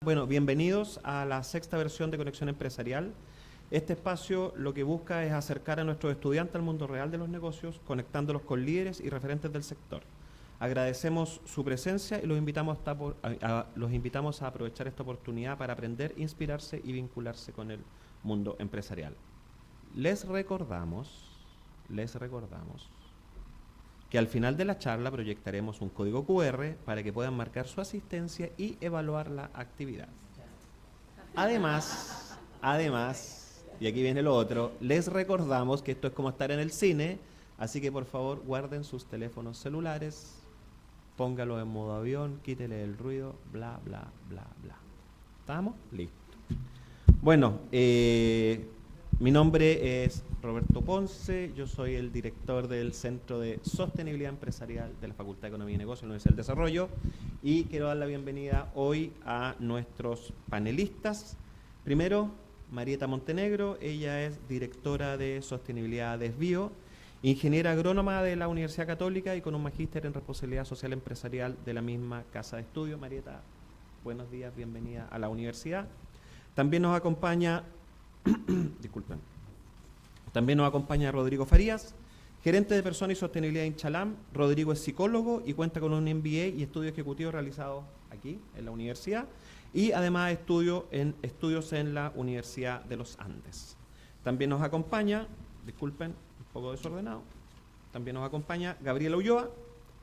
Bueno, bienvenidos a la sexta versión de Conexión Empresarial. Este espacio lo que busca es acercar a nuestros estudiantes al mundo real de los negocios, conectándolos con líderes y referentes del sector. Agradecemos su presencia y los invitamos a aprovechar esta oportunidad para aprender, inspirarse y vincularse con el mundo empresarial. Les recordamos que al final de la charla proyectaremos un código QR para que puedan marcar su asistencia y evaluar la actividad. Además, y aquí viene lo otro, les recordamos que esto es como estar en el cine, así que por favor guarden sus teléfonos celulares, póngalo en modo avión, quítele el ruido, bla, bla, bla, bla. ¿Estamos? Listo. Bueno, mi nombre es Roberto Ponce, yo soy el director del Centro de Sostenibilidad Empresarial de la Facultad de Economía y Negocios de la Universidad del Desarrollo y quiero dar la bienvenida hoy a nuestros panelistas. Primero, Marieta Montenegro, ella es directora de Sostenibilidad Desvío, ingeniera agrónoma de la Universidad Católica y con un magíster en Responsabilidad Social Empresarial de la misma Casa de Estudio. Marieta, buenos días, bienvenida a la universidad. También nos acompaña disculpen. También nos acompaña Rodrigo Farías, gerente de Personas y Sostenibilidad en Chalam. Rodrigo es psicólogo y cuenta con un MBA y estudio ejecutivo realizado aquí en la universidad y además estudios en la Universidad de los Andes. También nos acompaña, disculpen, un poco desordenado, también nos acompaña Gabriela Ulloa,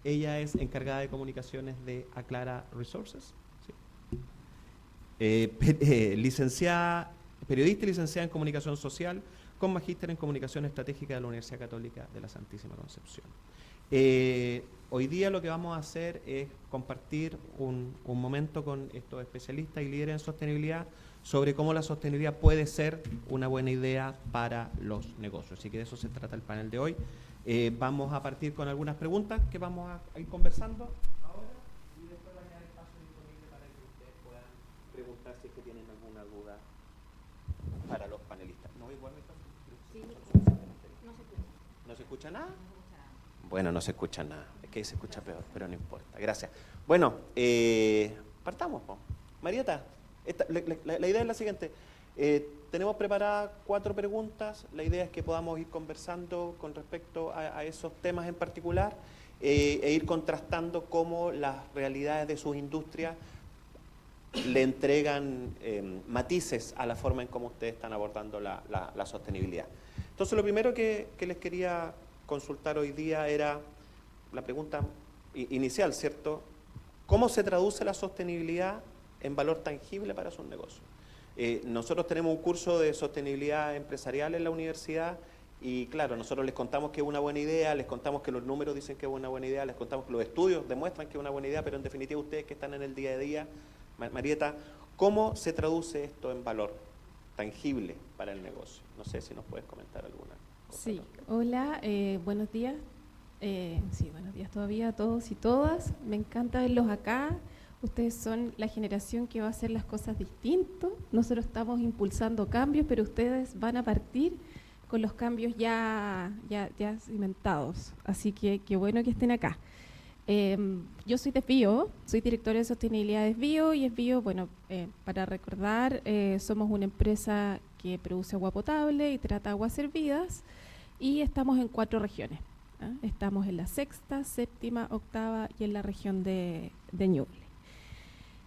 ella es encargada de comunicaciones de Aclara Resources, ¿sí? Periodista y licenciada en Comunicación Social, con magíster en Comunicación Estratégica de la Universidad Católica de la Santísima Concepción. Hoy día lo que vamos a hacer es compartir un momento con estos especialistas y líderes en sostenibilidad sobre cómo la sostenibilidad puede ser una buena idea para los negocios. Así que de eso se trata el panel de hoy. Vamos a partir con algunas preguntas que vamos a ir conversando ahora y después va a quedar espacio disponible para que ustedes puedan preguntar si es que tienen alguna duda para los panelistas. ¿No igual me Sí, no se escucha. ¿No se escucha nada? Bueno, no se escucha nada. Es que se escucha peor, pero no importa. Gracias. Bueno, partamos. Marieta, la idea es la siguiente. Tenemos preparadas 4 preguntas. La idea es que podamos ir conversando con respecto a esos temas en particular e ir contrastando cómo las realidades de sus industrias le entregan matices a la forma en cómo ustedes están abordando la sostenibilidad. Entonces, lo primero que les quería consultar hoy día era la pregunta inicial, ¿cierto? ¿Cómo se traduce la sostenibilidad en valor tangible para sus negocios? Nosotros tenemos un curso de sostenibilidad empresarial en la universidad y claro, nosotros les contamos que es una buena idea, les contamos que los números dicen que es una buena idea, les contamos que los estudios demuestran que es una buena idea, pero en definitiva ustedes que están en el día a día, Marieta, ¿cómo se traduce esto en valor tangible para el negocio? No sé si nos puedes comentar alguna cosa. Sí, hola, buenos días. Sí, buenos días todavía a todos y todas. Me encanta verlos acá. Ustedes son la generación que va a hacer las cosas distinto. Nosotros estamos impulsando cambios, pero ustedes van a partir con los cambios ya cimentados. Así que qué bueno que estén acá. Yo soy Desvío, soy directora de Sostenibilidad Desvío y Desvío, bueno, para recordar, somos una empresa que produce agua potable y trata aguas servidas y estamos en 4 regiones. Estamos en la sexta, séptima, octava y en la región de Ñuble.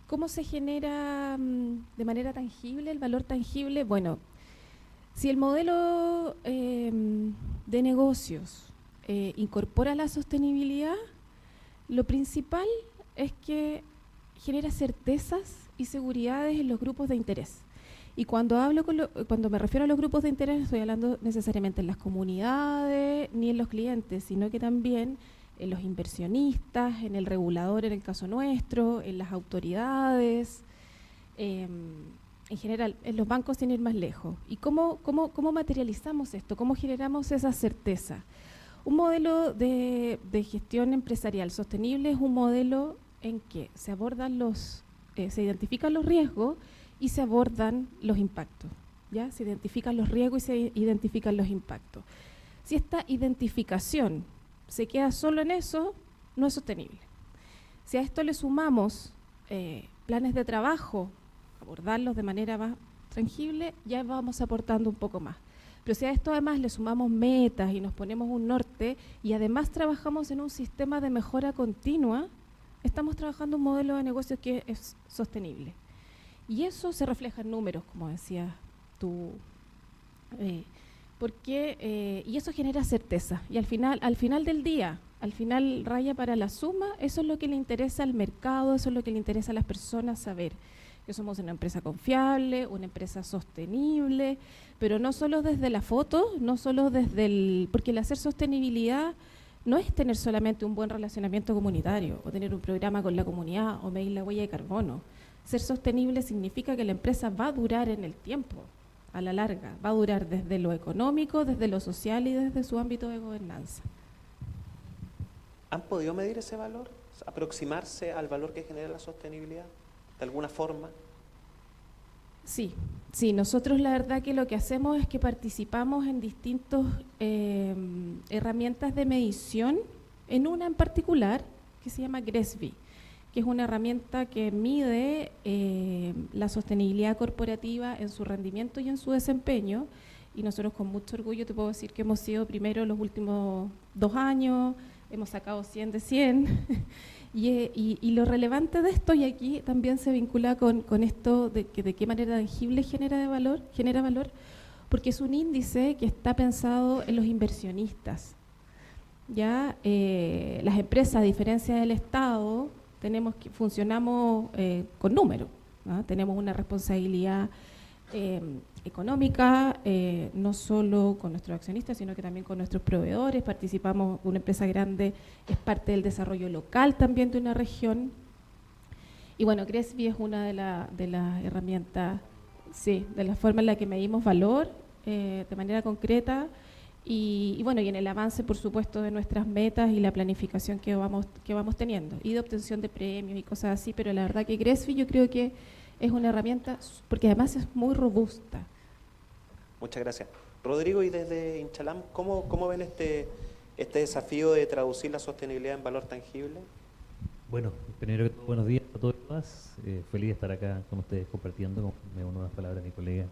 ¿Cómo se genera de manera tangible el valor tangible? Bueno, si el modelo de negocios incorpora la sostenibilidad, lo principal es que genera certezas y seguridades en los grupos de interés. Y cuando me refiero a los grupos de interés, no estoy hablando necesariamente en las comunidades ni en los clientes, sino que también en los inversionistas, en el regulador en el caso nuestro, en las autoridades, en general, en los bancos sin ir más lejos. ¿Y cómo materializamos esto? ¿Cómo generamos esa certeza? Un modelo de gestión empresarial sostenible es un modelo en que se abordan se identifican los riesgos y se abordan los impactos. ¿Ya? Se identifican los riesgos y se identifican los impactos. Si esta identificación se queda solo en eso, no es sostenible. Si a esto le sumamos planes de trabajo abordarlos de manera más tangible, ya vamos aportando un poco más. Pero si a esto además le sumamos metas y nos ponemos un norte y además trabajamos en un sistema de mejora continua, estamos trabajando un modelo de negocio que es sostenible. Y eso se refleja en números, como decías tú, y eso genera certeza. Y al final del día, al final raya para la suma, eso es lo que le interesa al mercado, eso es lo que le interesa a las personas saber. Que somos una empresa confiable, una empresa sostenible, pero no solo desde la foto, no solo desde porque el hacer sostenibilidad no es tener solamente un buen relacionamiento comunitario, o tener un programa con la comunidad, o medir la huella de carbono. Ser sostenible significa que la empresa va a durar en el tiempo, a la larga, va a durar desde lo económico, desde lo social y desde su ámbito de gobernanza. ¿Han podido medir ese valor? ¿Aproximarse al valor que genera la sostenibilidad? ¿De alguna forma? Sí, nosotros la verdad que lo que hacemos es que participamos en distintas herramientas de medición, en una en particular que se llama GRESB, que es una herramienta que mide la sostenibilidad corporativa en su rendimiento y en su desempeño, y nosotros con mucho orgullo te puedo decir que hemos sido primero los últimos 2 años, hemos sacado 100 de 100, y lo relevante de esto, y aquí también se vincula con esto de qué manera tangible genera valor, porque es un índice que está pensado en los inversionistas. Ya las empresas, a diferencia del Estado, funcionamos con números, ¿no? Tenemos una responsabilidad económica, no solo con nuestros accionistas, sino que también con nuestros proveedores. Participamos, una empresa grande es parte del desarrollo local también de una región. Y bueno, GRESB es una de las herramientas, sí, de la forma en la que medimos valor de manera concreta. Y bueno, y en el avance, por supuesto, de nuestras metas y la planificación que vamos teniendo, y de obtención de premios y cosas así, pero la verdad que GRESB yo creo que es una herramienta, porque además es muy robusta. Muchas gracias. Rodrigo, y desde Inchalam, ¿cómo ven este desafío de traducir la sostenibilidad en valor tangible? Bueno, primero que todo, buenos días a todos y todas. Feliz de estar acá con ustedes compartiendo, me uno a las palabras de mi colega.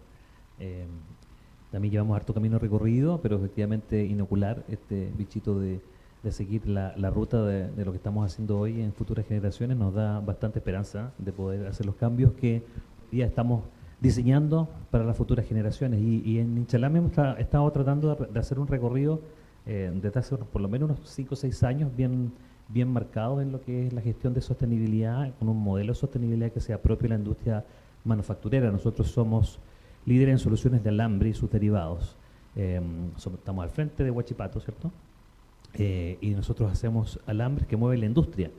También llevamos harto camino recorrido, pero efectivamente inocular este bichito de seguir la ruta de lo que estamos haciendo hoy en futuras generaciones nos da bastante esperanza de poder hacer los cambios que hoy día estamos diseñando para las futuras generaciones. Y en Inchalam hemos estado tratando de hacer un recorrido desde hace por lo menos unos 5 o 6 años bien marcados en lo que es la gestión de sostenibilidad, con un modelo de sostenibilidad que sea propio de la industria manufacturera. Nosotros somos líderes en soluciones de alambre y sus derivados. Estamos al frente de Huachipato, ¿cierto? Y nosotros hacemos alambres que mueven la industria,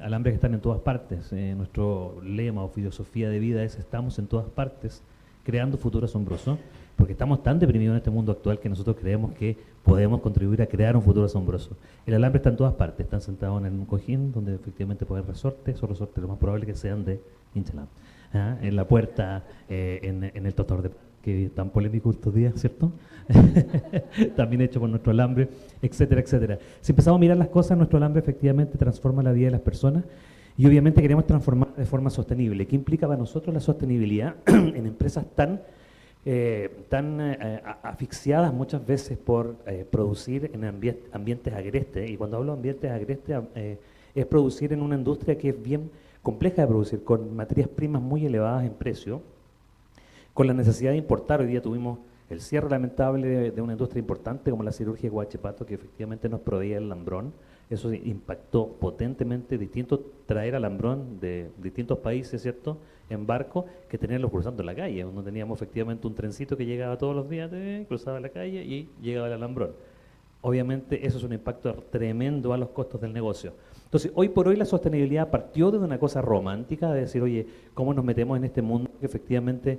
alambres que están en todas partes. Nuestro lema o filosofía de vida es: estamos en todas partes, creando futuro asombroso, porque estamos tan deprimidos en este mundo actual que nosotros creemos que podemos contribuir a crear un futuro asombroso. El alambre está en todas partes, están sentados en un cojín donde efectivamente pueden resortes, esos resortes lo más probable que sean de Inchalam. En la puerta, en el totor de pan, que es tan polémico estos días, ¿cierto? También hecho con nuestro alambre, etcétera, etcétera. Si empezamos a mirar las cosas, nuestro alambre efectivamente transforma la vida de las personas, y obviamente queremos transformar de forma sostenible. ¿Qué implica para nosotros la sostenibilidad en empresas tan asfixiadas muchas veces por producir en ambientes agrestes? Y cuando hablo de ambientes agrestes, es producir en una industria que es bien compleja de producir, con materias primas muy elevadas en precio, con la necesidad de importar. Hoy día tuvimos el cierre lamentable de una industria importante como la cirugía de Huachipato, que efectivamente nos proveía el alambrón. Eso impactó potentemente. Distinto traer alambrón de distintos países, ¿cierto?, en barco, que tenerlo cruzando la calle. No teníamos efectivamente un trencito que llegaba todos los días, cruzaba la calle y llegaba el alambrón. Obviamente eso es un impacto tremendo a los costos del negocio. Entonces, hoy por hoy la sostenibilidad partió de una cosa romántica, de decir, oye, ¿cómo nos metemos en este mundo que efectivamente,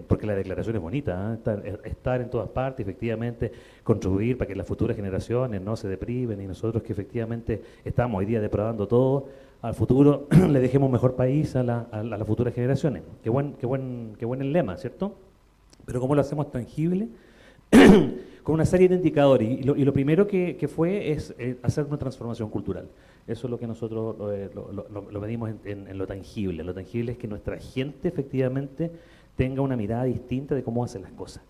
porque la declaración es bonita, estar en todas partes, efectivamente, contribuir para que las futuras generaciones no se depriven, y nosotros que efectivamente estamos hoy día depravando todo, al futuro le dejemos un mejor país a las futuras generaciones? Qué buen el lema, ¿cierto? Pero ¿cómo lo hacemos tangible? Con una serie de indicadores, y lo primero que fue es hacer una transformación cultural. Eso es lo que nosotros lo medimos en lo tangible. Lo tangible es que nuestra gente efectivamente tenga una mirada distinta de cómo hacen las cosas.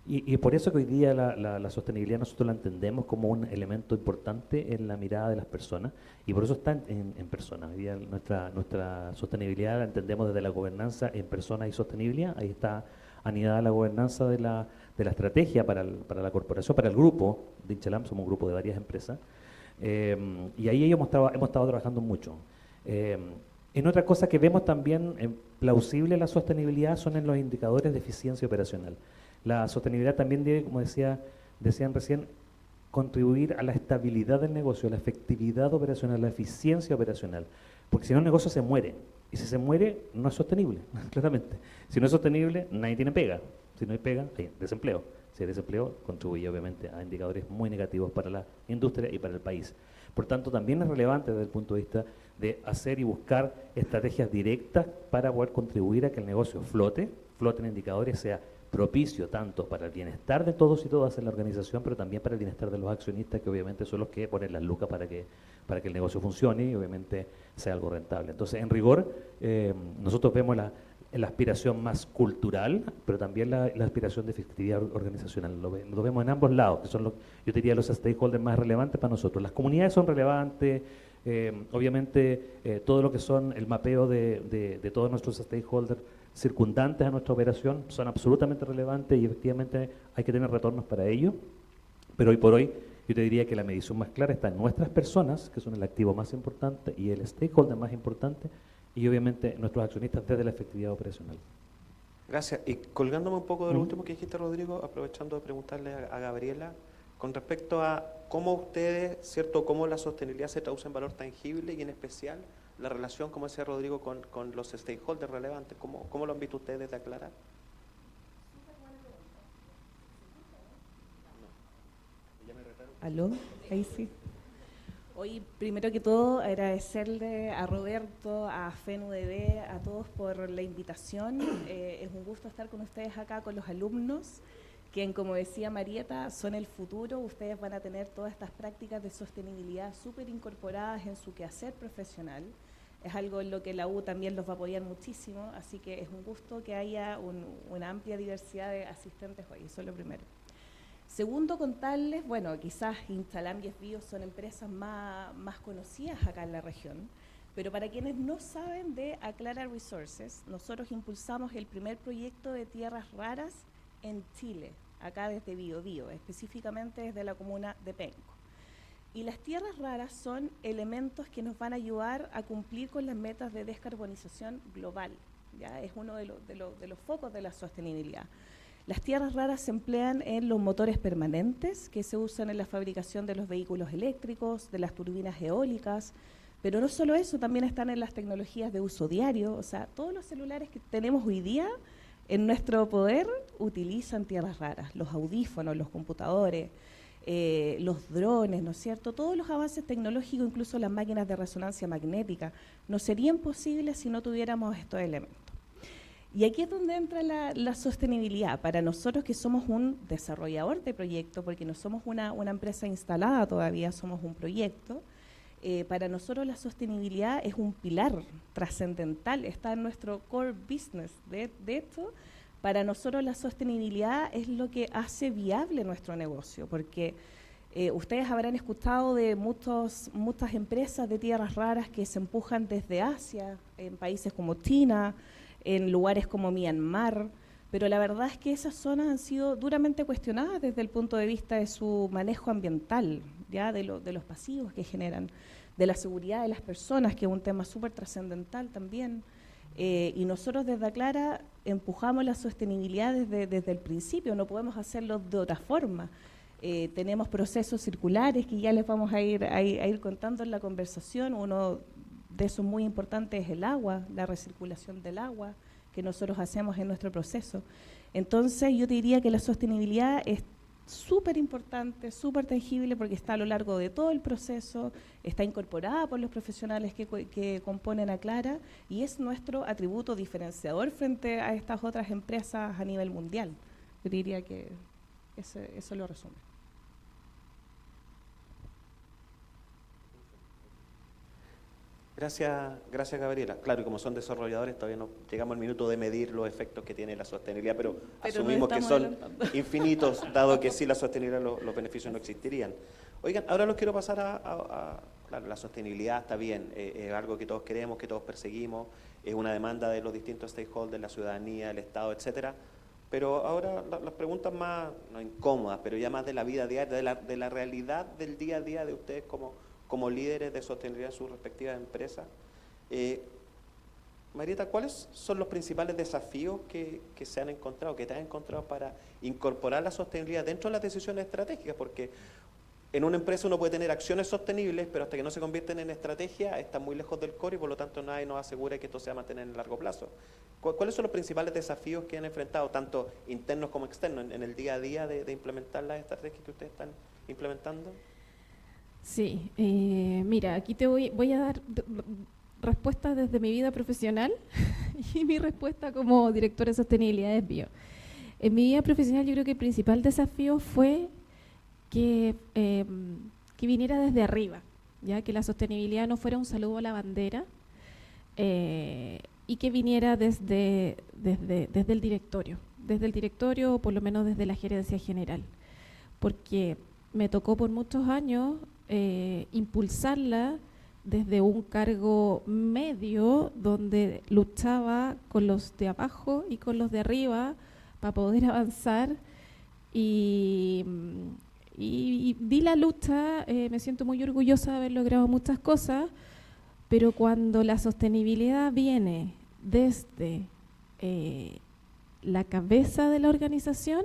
Y por eso que hoy día la sostenibilidad nosotros la entendemos como un elemento importante en la mirada de las personas, y por eso está en personas. Hoy día nuestra sostenibilidad la entendemos desde la gobernanza en personas y sostenibilidad. Ahí está anidada la gobernanza de la estrategia para la corporación, para el grupo de Inchalam. Somos un grupo de varias empresas, y ahí hemos estado trabajando mucho. En otra cosa que vemos también plausible la sostenibilidad son en los indicadores de eficiencia operacional. La sostenibilidad también debe, como decían recién, contribuir a la estabilidad del negocio, a la efectividad operacional, la eficiencia operacional, porque si no el negocio se muere, y si se muere no es sostenible, claramente. Si no es sostenible, nadie tiene pega. Si no hay pega, hay desempleo. Si hay desempleo, contribuye obviamente a indicadores muy negativos para la industria y para el país. Por tanto, también es relevante desde el punto de vista de hacer y buscar estrategias directas para poder contribuir a que el negocio flote en indicadores, sea propicio tanto para el bienestar de todos y todas en la organización, pero también para el bienestar de los accionistas, que obviamente son los que ponen las lucas para que el negocio funcione y obviamente sea algo rentable. Entonces, en rigor, nosotros vemos la aspiración más cultural, pero también la aspiración de efectividad organizacional. Lo vemos en ambos lados, que son yo diría los stakeholders más relevantes para nosotros. Las comunidades son relevantes, obviamente todo lo que son el mapeo de todos nuestros stakeholders circundantes a nuestra operación son absolutamente relevantes y efectivamente hay que tener retornos para ello, pero hoy por hoy yo te diría que la medición más clara está en nuestras personas, que son el activo más importante y el stakeholder más importante, y obviamente nuestros accionistas desde la efectividad operacional. Gracias. Y colgándome un poco de lo último que dijiste, Rodrigo, aprovechando de preguntarle a Gabriela, con respecto a cómo ustedes, ¿cierto?, cómo la sostenibilidad se traduce en valor tangible y en especial la relación, como decía Rodrigo, con los stakeholders relevantes. ¿Cómo lo han visto ustedes desde Aclara? ¿Aló? Ahí sí. Hoy, primero que todo, agradecerle a Roberto, a FENUDB, a todos por la invitación. Es un gusto estar con ustedes acá, con los alumnos, quien, como decía Marieta, son el futuro. Ustedes van a tener todas estas prácticas de sostenibilidad súper incorporadas en su quehacer profesional. Es algo en lo que la U también los va a apoyar muchísimo, así que es un gusto que haya una amplia diversidad de asistentes hoy, eso es lo primero. Segundo, contarles, bueno, quizás Inchalam y Esbio son empresas más conocidas acá en la región, pero para quienes no saben de Aclara Resources, nosotros impulsamos el primer proyecto de tierras raras en Chile, acá desde Biobío, específicamente desde la comuna de Penco. Y las tierras raras son elementos que nos van a ayudar a cumplir con las metas de descarbonización global, ¿ya? Es uno de los focos de la sostenibilidad. Las tierras raras se emplean en los motores permanentes que se usan en la fabricación de los vehículos eléctricos, de las turbinas eólicas, pero no solo eso, también están en las tecnologías de uso diario. O sea, todos los celulares que tenemos hoy día en nuestro poder utilizan tierras raras, los audífonos, los computadores, los drones, ¿no es cierto? Todos los avances tecnológicos, incluso las máquinas de resonancia magnética, no serían posibles si no tuviéramos estos elementos. Y aquí es donde entra la sostenibilidad. Para nosotros que somos un desarrollador de proyectos, porque no somos una empresa instalada todavía, somos un proyecto, para nosotros la sostenibilidad es un pilar trascendental, está en nuestro core business. De esto, para nosotros la sostenibilidad es lo que hace viable nuestro negocio, porque ustedes habrán escuchado de muchas empresas de tierras raras que se empujan desde Asia, en países como China, en lugares como Myanmar, pero la verdad es que esas zonas han sido duramente cuestionadas desde el punto de vista de su manejo ambiental, ya de los pasivos que generan, de la seguridad de las personas, que es un tema súper trascendental también. Y nosotros desde Aclara empujamos la sostenibilidad desde el principio, no podemos hacerlo de otra forma. Tenemos procesos circulares que ya les vamos a ir contando en la conversación. Uno de esos muy importantes es el agua, la recirculación del agua que nosotros hacemos en nuestro proceso. Entonces yo te diría que la sostenibilidad es súper importante, súper tangible, porque está a lo largo de todo el proceso, está incorporada por los profesionales que componen Aclara y es nuestro atributo diferenciador frente a estas otras empresas a nivel mundial. Yo diría que eso lo resume. Gracias Gabriela. Claro, y como son desarrolladores todavía no llegamos al minuto de medir los efectos que tiene la sostenibilidad, pero asumimos que son infinitos, dado que sin la sostenibilidad los beneficios no existirían. Oigan, ahora los quiero pasar claro, la sostenibilidad está bien, es algo que todos queremos, que todos perseguimos, es una demanda de los distintos stakeholders, la ciudadanía, el Estado, etcétera. Pero ahora las preguntas más, no incómodas, pero ya más de la vida diaria, de la realidad del día a día de ustedes como líderes de sostenibilidad en sus respectivas empresas. Marieta, ¿cuáles son los principales desafíos que se han encontrado, que te has encontrado para incorporar la sostenibilidad dentro de las decisiones estratégicas? Porque en una empresa uno puede tener acciones sostenibles, pero hasta que no se convierten en estrategia están muy lejos del core y por lo tanto nadie nos asegura que esto se va a mantener en el largo plazo. ¿Cuáles son los principales desafíos que han enfrentado, tanto internos como externos, en el día a día de implementar las estrategias que ustedes están implementando? Sí, mira, aquí te voy a dar respuestas desde mi vida profesional y mi respuesta como directora de sostenibilidad es bio. En mi vida profesional yo creo que el principal desafío fue que viniera desde arriba, ya que la sostenibilidad no fuera un saludo a la bandera y que viniera desde el directorio, o por lo menos desde la gerencia general, porque me tocó por muchos años impulsarla desde un cargo medio donde luchaba con los de abajo y con los de arriba para poder avanzar y di la lucha, me siento muy orgullosa de haber logrado muchas cosas, pero cuando la sostenibilidad viene desde la cabeza de la organización,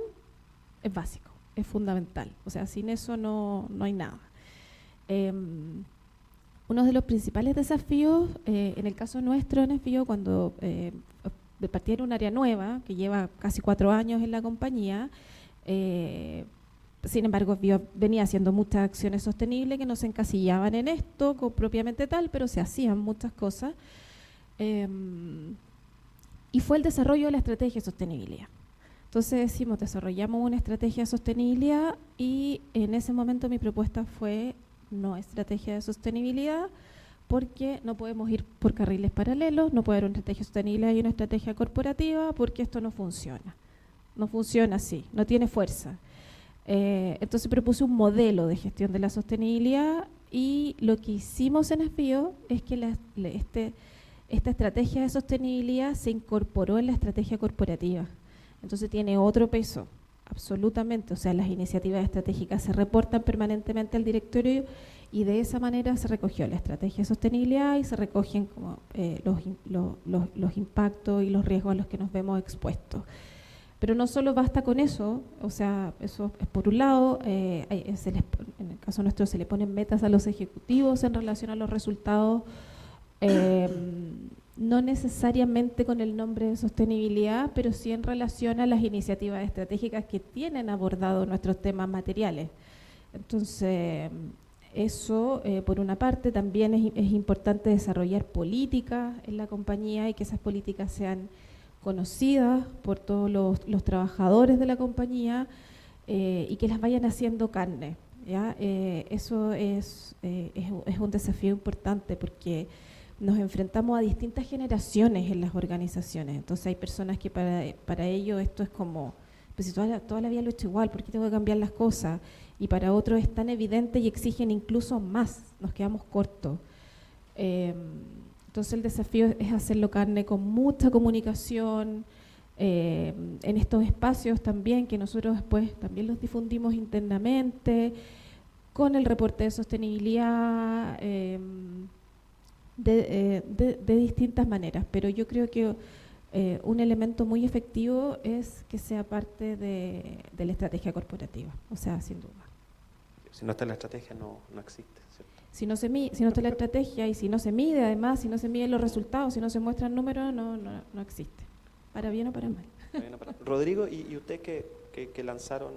es básico, es fundamental. O sea, sin eso no hay nada. Uno de los principales desafíos, en el caso nuestro en FBO, cuando partí en un área nueva, que lleva casi 4 años en la compañía, sin embargo, FBO venía haciendo muchas acciones sostenibles que no se encasillaban en esto propiamente tal, pero se hacían muchas cosas. Y fue el desarrollo de la estrategia de sostenibilidad. Entonces desarrollamos una estrategia de sostenibilidad y en ese momento mi propuesta fue no estrategia de sostenibilidad porque no podemos ir por carriles paralelos, no puede haber una estrategia de sostenibilidad y una estrategia corporativa porque esto no funciona. No funciona así, no tiene fuerza. Entonces propuse un modelo de gestión de la sostenibilidad y lo que hicimos en FBO es que esta estrategia de sostenibilidad se incorporó en la estrategia corporativa. Entonces tiene otro peso, absolutamente. O sea, las iniciativas estratégicas se reportan permanentemente al directorio y de esa manera se recogió la estrategia de sostenibilidad y se recogen como, los impactos y los riesgos a los que nos vemos expuestos. Pero no solo basta con eso, o sea, eso es por un lado, en el caso nuestro se le ponen metas a los ejecutivos en relación a los resultados, no necesariamente con el nombre de sostenibilidad, pero sí en relación a las iniciativas estratégicas que tienen abordado nuestros temas materiales. Entonces, eso, por una parte, también es importante desarrollar políticas en la compañía y que esas políticas sean conocidas por todos los trabajadores de la compañía y que las vayan haciendo carne, ¿ya? Eso es un desafío importante porque nos enfrentamos a distintas generaciones en las organizaciones. Entonces hay personas que para ello esto es como, pues si toda la vida lo he hecho igual, ¿por qué tengo que cambiar las cosas? Y para otros es tan evidente y exigen incluso más, nos quedamos cortos. Entonces el desafío es hacerlo carne con mucha comunicación, en estos espacios también, que nosotros después también los difundimos internamente, con el reporte de sostenibilidad, de distintas maneras. Pero yo creo que un elemento muy efectivo es que sea parte de la estrategia corporativa, o sea, sin duda. Si no está en la estrategia no existe, ¿cierto? Si no está la estrategia y si no se mide, además, si no se miden los resultados, si no se muestran números, no existe. Para bien o para mal. Rodrigo, y usted que lanzaron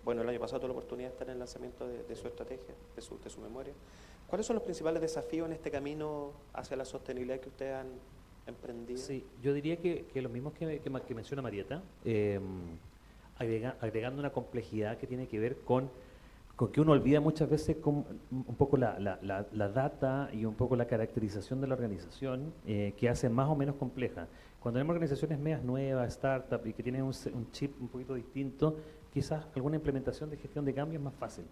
el año pasado tuve la oportunidad de estar en el lanzamiento de su estrategia, de su memoria. ¿Cuáles son los principales desafíos en este camino hacia la sostenibilidad que ustedes han emprendido? Sí, yo diría que los mismos que menciona Marieta, agregando una complejidad que tiene que ver con con que uno olvida muchas veces un poco la data y un poco la caracterización de la organización que hace más o menos compleja. Cuando tenemos organizaciones medias nuevas, startup y que tienen un chip un poquito distinto, quizás alguna implementación de gestión de cambio es más fácil.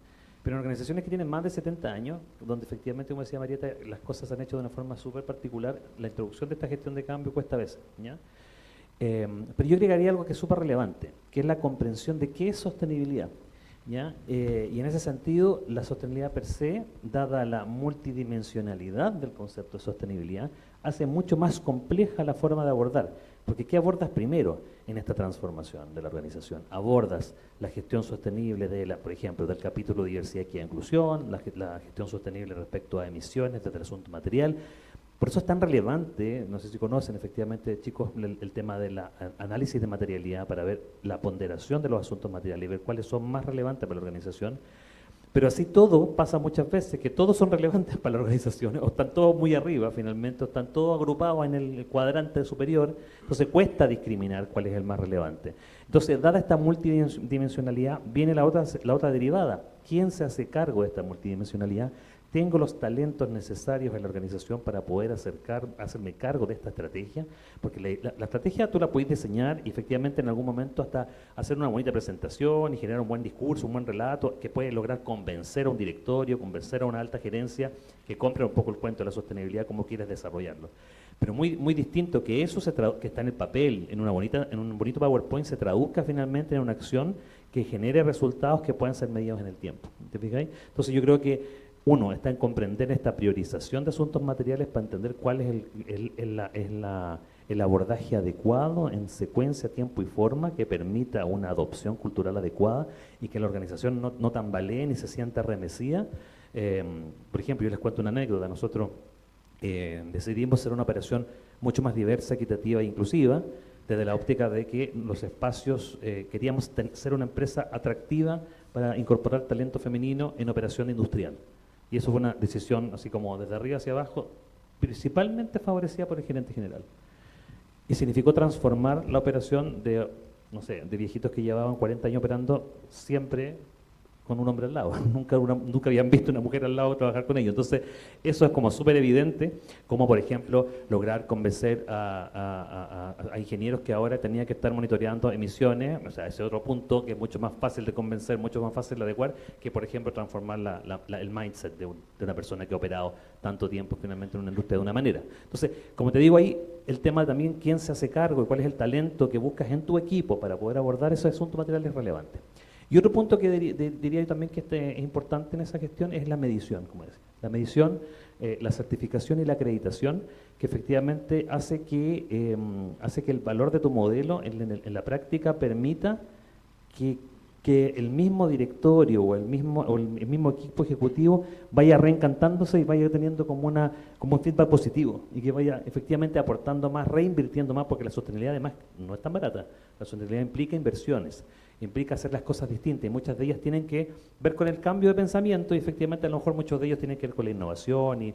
Pero en organizaciones que tienen más de 70 años, donde efectivamente, como decía Marieta, las cosas se han hecho de una forma súper particular, la introducción de esta gestión de cambio cuesta a veces, ¿ya? Pero yo agregaría algo que es súper relevante, que es la comprensión de qué es sostenibilidad, ¿ya? Y en ese sentido, la sostenibilidad per se, dada la multidimensionalidad del concepto de sostenibilidad, hace mucho más compleja la forma de abordar. Porque ¿qué abordas primero en esta transformación de la organización? Abordas la gestión sostenible, por ejemplo, del capítulo de diversidad, equidad e inclusión, la gestión sostenible respecto a emisiones desde el asunto material. Por eso es tan relevante, no sé si conocen efectivamente, chicos, el tema del análisis de materialidad para ver la ponderación de los asuntos materiales y ver cuáles son más relevantes para la organización. Pero así todo pasa muchas veces, que todos son relevantes para las organizaciones, o están todos muy arriba finalmente, o están todos agrupados en el cuadrante superior, entonces cuesta discriminar cuál es el más relevante. Entonces, dada esta multidimensionalidad, viene la otra derivada. ¿Quién se hace cargo de esta multidimensionalidad? ¿Tengo los talentos necesarios en la organización para poder hacerme cargo de esta estrategia? Porque la estrategia tú la puedes diseñar y efectivamente en algún momento hasta hacer una bonita presentación y generar un buen discurso, un buen relato que puede lograr convencer a un directorio, convencer a una alta gerencia que compre un poco el cuento de la sostenibilidad, como quieres desarrollarlo. Pero muy, muy distinto que eso que está en el papel, en un bonito PowerPoint, se traduzca finalmente en una acción que genere resultados que puedan ser medidos en el tiempo. ¿Te fijáis? Entonces yo creo que uno está en comprender esta priorización de asuntos materiales para entender cuál es el abordaje adecuado en secuencia, tiempo y forma que permita una adopción cultural adecuada y que la organización no tambalee ni se sienta remecida. Por ejemplo, yo les cuento una anécdota. Nosotros decidimos hacer una operación mucho más diversa, equitativa e inclusiva desde la óptica de que los espacios, queríamos ser una empresa atractiva para incorporar talento femenino en operación industrial. Y eso fue una decisión así como desde arriba hacia abajo, principalmente favorecida por el gerente general. Y significó transformar la operación de, no sé, de viejitos que llevaban 40 años operando siempre con un hombre al lado. Nunca habían visto una mujer al lado trabajar con ellos. Entonces, eso es como súper evidente, como por ejemplo lograr convencer a ingenieros que ahora tenían que estar monitoreando emisiones, o sea, ese otro punto que es mucho más fácil de convencer, mucho más fácil de adecuar, que por ejemplo transformar el mindset de una persona que ha operado tanto tiempo finalmente en una industria de una manera. Entonces, como te digo ahí, el tema también quién se hace cargo y cuál es el talento que buscas en tu equipo para poder abordar ese asunto material es relevante. Y otro punto que diría yo también que es importante en esa gestión es la medición, como decía. La medición, la certificación y la acreditación, que efectivamente hace que el valor de tu modelo en la práctica permita que el mismo directorio o el mismo equipo ejecutivo vaya reencantándose y vaya teniendo como un feedback positivo y que vaya efectivamente aportando más, reinvirtiendo más, porque la sostenibilidad además no es tan barata. La sostenibilidad implica inversiones, implica hacer las cosas distintas y muchas de ellas tienen que ver con el cambio de pensamiento y efectivamente a lo mejor muchos de ellos tienen que ver con la innovación y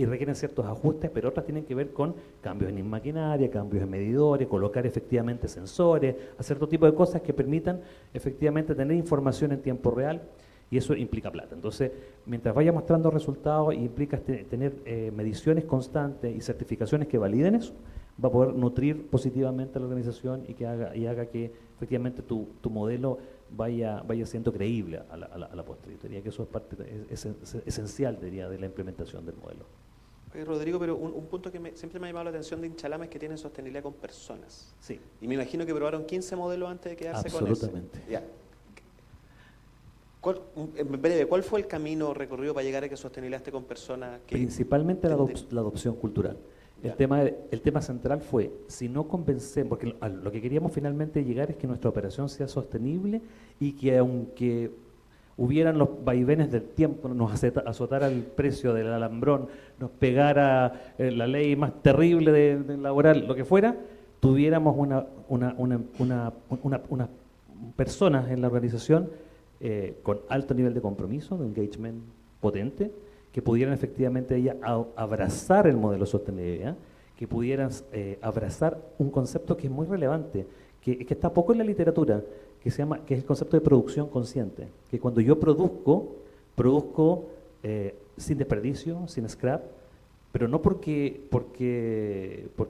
requieren ciertos ajustes, pero otras tienen que ver con cambios en maquinaria, cambios en medidores, colocar efectivamente sensores, hacer todo tipo de cosas que permitan efectivamente tener información en tiempo real y eso implica plata. Entonces, mientras vaya mostrando resultados y implica tener mediciones constantes y certificaciones que validen eso, va a poder nutrir positivamente a la organización y que haga que efectivamente tu modelo vaya siendo creíble a la postre. Yo diría que eso es parte esencial, diría, de la implementación del modelo. Oye, Rodrigo, pero un punto que siempre me ha llamado la atención de Inchalama es que tienen sostenibilidad con personas. Sí. Y me imagino que probaron 15 modelos antes de quedarse con ese. Absolutamente. Ya. En breve, ¿cuál fue el camino recorrido para llegar a que sostenibilidad esté con personas? Principalmente la adopción cultural. El tema central fue, si no convencemos, porque lo que queríamos finalmente llegar es que nuestra operación sea sostenible y que aunque hubieran los vaivenes del tiempo, nos azotara el precio del alambrón, nos pegara la ley más terrible de laboral, lo que fuera, tuviéramos unas personas en la organización con alto nivel de compromiso, de engagement potente, que pudieran efectivamente abrazar el modelo de sostenibilidad, que pudieran abrazar un concepto que es muy relevante, que está poco en la literatura, que es el concepto de producción consciente, que cuando yo produzco sin desperdicio, sin scrap, pero no porque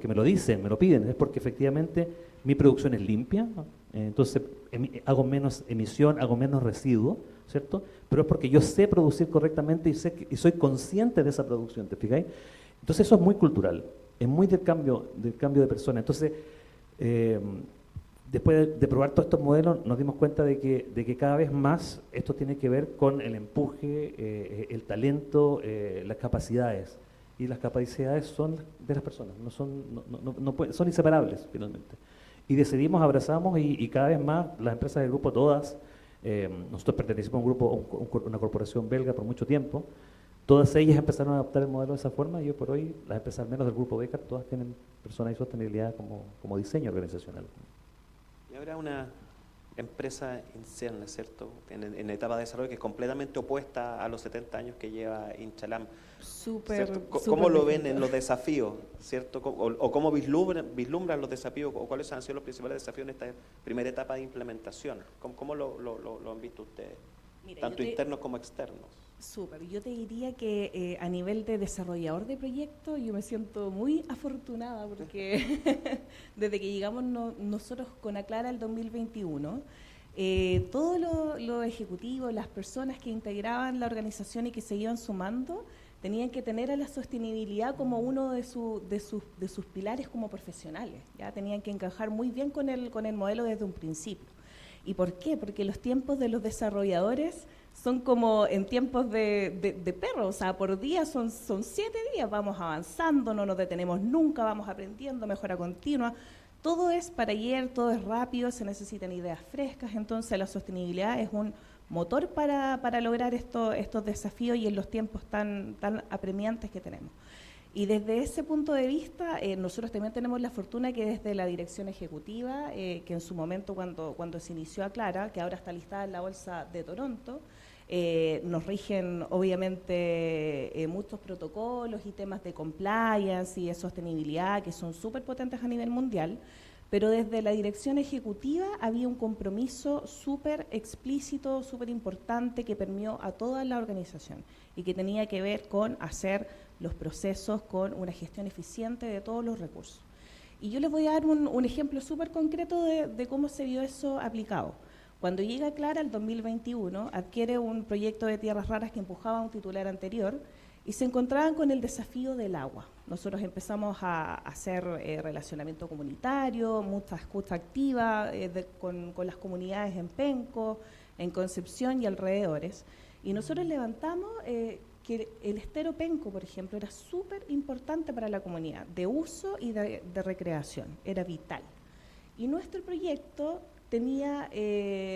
me lo dicen, me lo piden, es porque efectivamente mi producción es limpia, ¿no? Entonces hago menos emisión, hago menos residuo, ¿cierto? Pero es porque yo sé producir correctamente y soy consciente de esa producción, ¿te fijáis? Entonces eso es muy cultural, es muy del cambio de persona. Entonces, después de probar todos estos modelos, nos dimos cuenta de que cada vez más esto tiene que ver con el empuje, el talento, las capacidades. Y las capacidades son de las personas, son inseparables finalmente. Y decidimos, abrazamos y cada vez más las empresas del grupo, todas, nosotros pertenecimos a un grupo, una corporación belga por mucho tiempo, todas ellas empezaron a adoptar el modelo de esa forma y hoy por hoy las empresas, al menos del grupo Becar, todas tienen personas y sostenibilidad como diseño organizacional. Y habrá una empresa Incerna, ¿cierto?, en etapa de desarrollo, que es completamente opuesta a los 70 años que lleva Inchalam. ¿Cómo lo ven en los desafíos, ¿cierto? O cómo vislumbran los desafíos, o cuáles han sido los principales desafíos en esta primera etapa de implementación? ¿Cómo lo han visto ustedes, tanto internos como externos? Súper, yo te diría que a nivel de desarrollador de proyectos yo me siento muy afortunada porque desde que llegamos nosotros con Aclara el 2021, todos los ejecutivos, las personas que integraban la organización y que se iban sumando, tenían que tener a la sostenibilidad como uno de sus pilares como profesionales, ¿ya? Tenían que encajar muy bien con el modelo desde un principio. ¿Y por qué? Porque los tiempos de los desarrolladores son como en tiempos de perro, o sea, por día son 7 días, vamos avanzando, no nos detenemos nunca, vamos aprendiendo, mejora continua. Todo es para ayer, todo es rápido, se necesitan ideas frescas, entonces la sostenibilidad es un motor para lograr estos desafíos y en los tiempos tan apremiantes que tenemos. Y desde ese punto de vista, nosotros también tenemos la fortuna que desde la dirección ejecutiva, que en su momento cuando se inició Aclara, que ahora está listada en la Bolsa de Toronto, nos rigen obviamente muchos protocolos y temas de compliance y de sostenibilidad que son súper potentes a nivel mundial, pero desde la dirección ejecutiva había un compromiso súper explícito, súper importante que permeó a toda la organización y que tenía que ver con hacer los procesos con una gestión eficiente de todos los recursos. Y yo les voy a dar un ejemplo súper concreto de cómo se vio eso aplicado. Cuando llega Aclara el 2021, adquiere un proyecto de tierras raras que empujaba a un titular anterior y se encontraban con el desafío del agua. Nosotros empezamos a hacer relacionamiento comunitario, mucha escucha activa con las comunidades en Penco, en Concepción y alrededores. Y nosotros levantamos que el estero Penco, por ejemplo, era súper importante para la comunidad, de uso y de recreación, era vital. Y nuestro proyecto tenía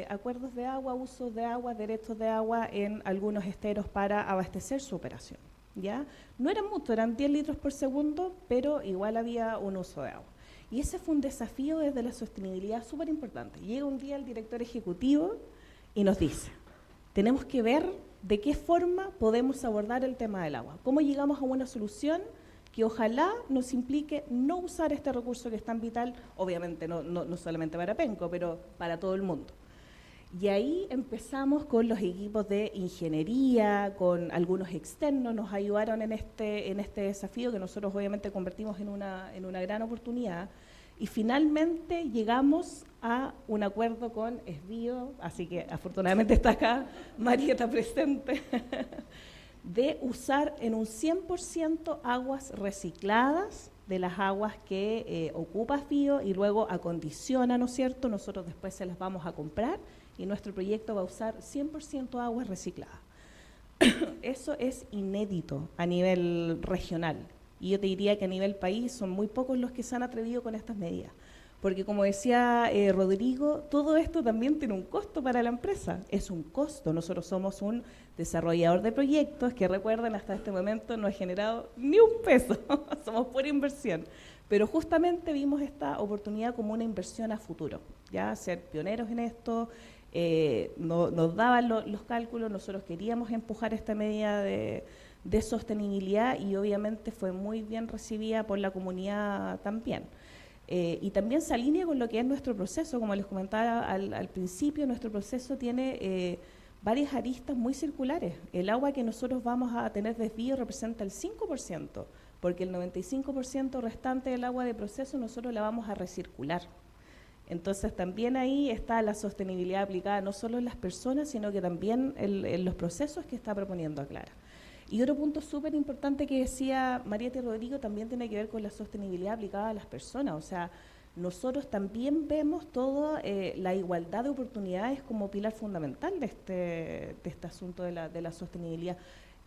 acuerdos de agua, usos de agua, derechos de agua en algunos esteros para abastecer su operación, ¿ya? No eran mucho, eran 10 litros por segundo, pero igual había un uso de agua. Y ese fue un desafío desde la sostenibilidad súper importante. Llega un día el director ejecutivo y nos dice, tenemos que ver de qué forma podemos abordar el tema del agua, cómo llegamos a una solución que ojalá nos implique no usar este recurso que es tan vital, obviamente no solamente para Penco, pero para todo el mundo. Y ahí empezamos con los equipos de ingeniería, con algunos externos, nos ayudaron en este desafío que nosotros obviamente convertimos en una gran oportunidad. Y finalmente llegamos a un acuerdo con Esbio, así que afortunadamente está acá, Marieta presente, de usar en un 100% aguas recicladas de las aguas que ocupa Esbio y luego acondiciona, ¿no es cierto? Nosotros después se las vamos a comprar y nuestro proyecto va a usar 100% aguas recicladas. Eso es inédito a nivel regional. Y yo te diría que a nivel país son muy pocos los que se han atrevido con estas medidas. Porque como decía Rodrigo, todo esto también tiene un costo para la empresa. Es un costo. Nosotros somos un desarrollador de proyectos que, recuerden, hasta este momento no ha generado ni un peso. Somos pura inversión. Pero justamente vimos esta oportunidad como una inversión a futuro. Ya ser pioneros en esto, nos daban los cálculos, nosotros queríamos empujar esta medida de sostenibilidad y obviamente fue muy bien recibida por la comunidad también. Y también se alinea con lo que es nuestro proceso. Como les comentaba al principio, nuestro proceso tiene varias aristas muy circulares. El agua que nosotros vamos a tener desvío representa el 5%, porque el 95% restante del agua de proceso nosotros la vamos a recircular. Entonces también ahí está la sostenibilidad aplicada no solo en las personas, sino que también en los procesos que está proponiendo Aclara. Y otro punto súper importante que decía Marieta y Rodrigo también tiene que ver con la sostenibilidad aplicada a las personas. O sea, nosotros también vemos toda la igualdad de oportunidades como pilar fundamental de este asunto de la sostenibilidad.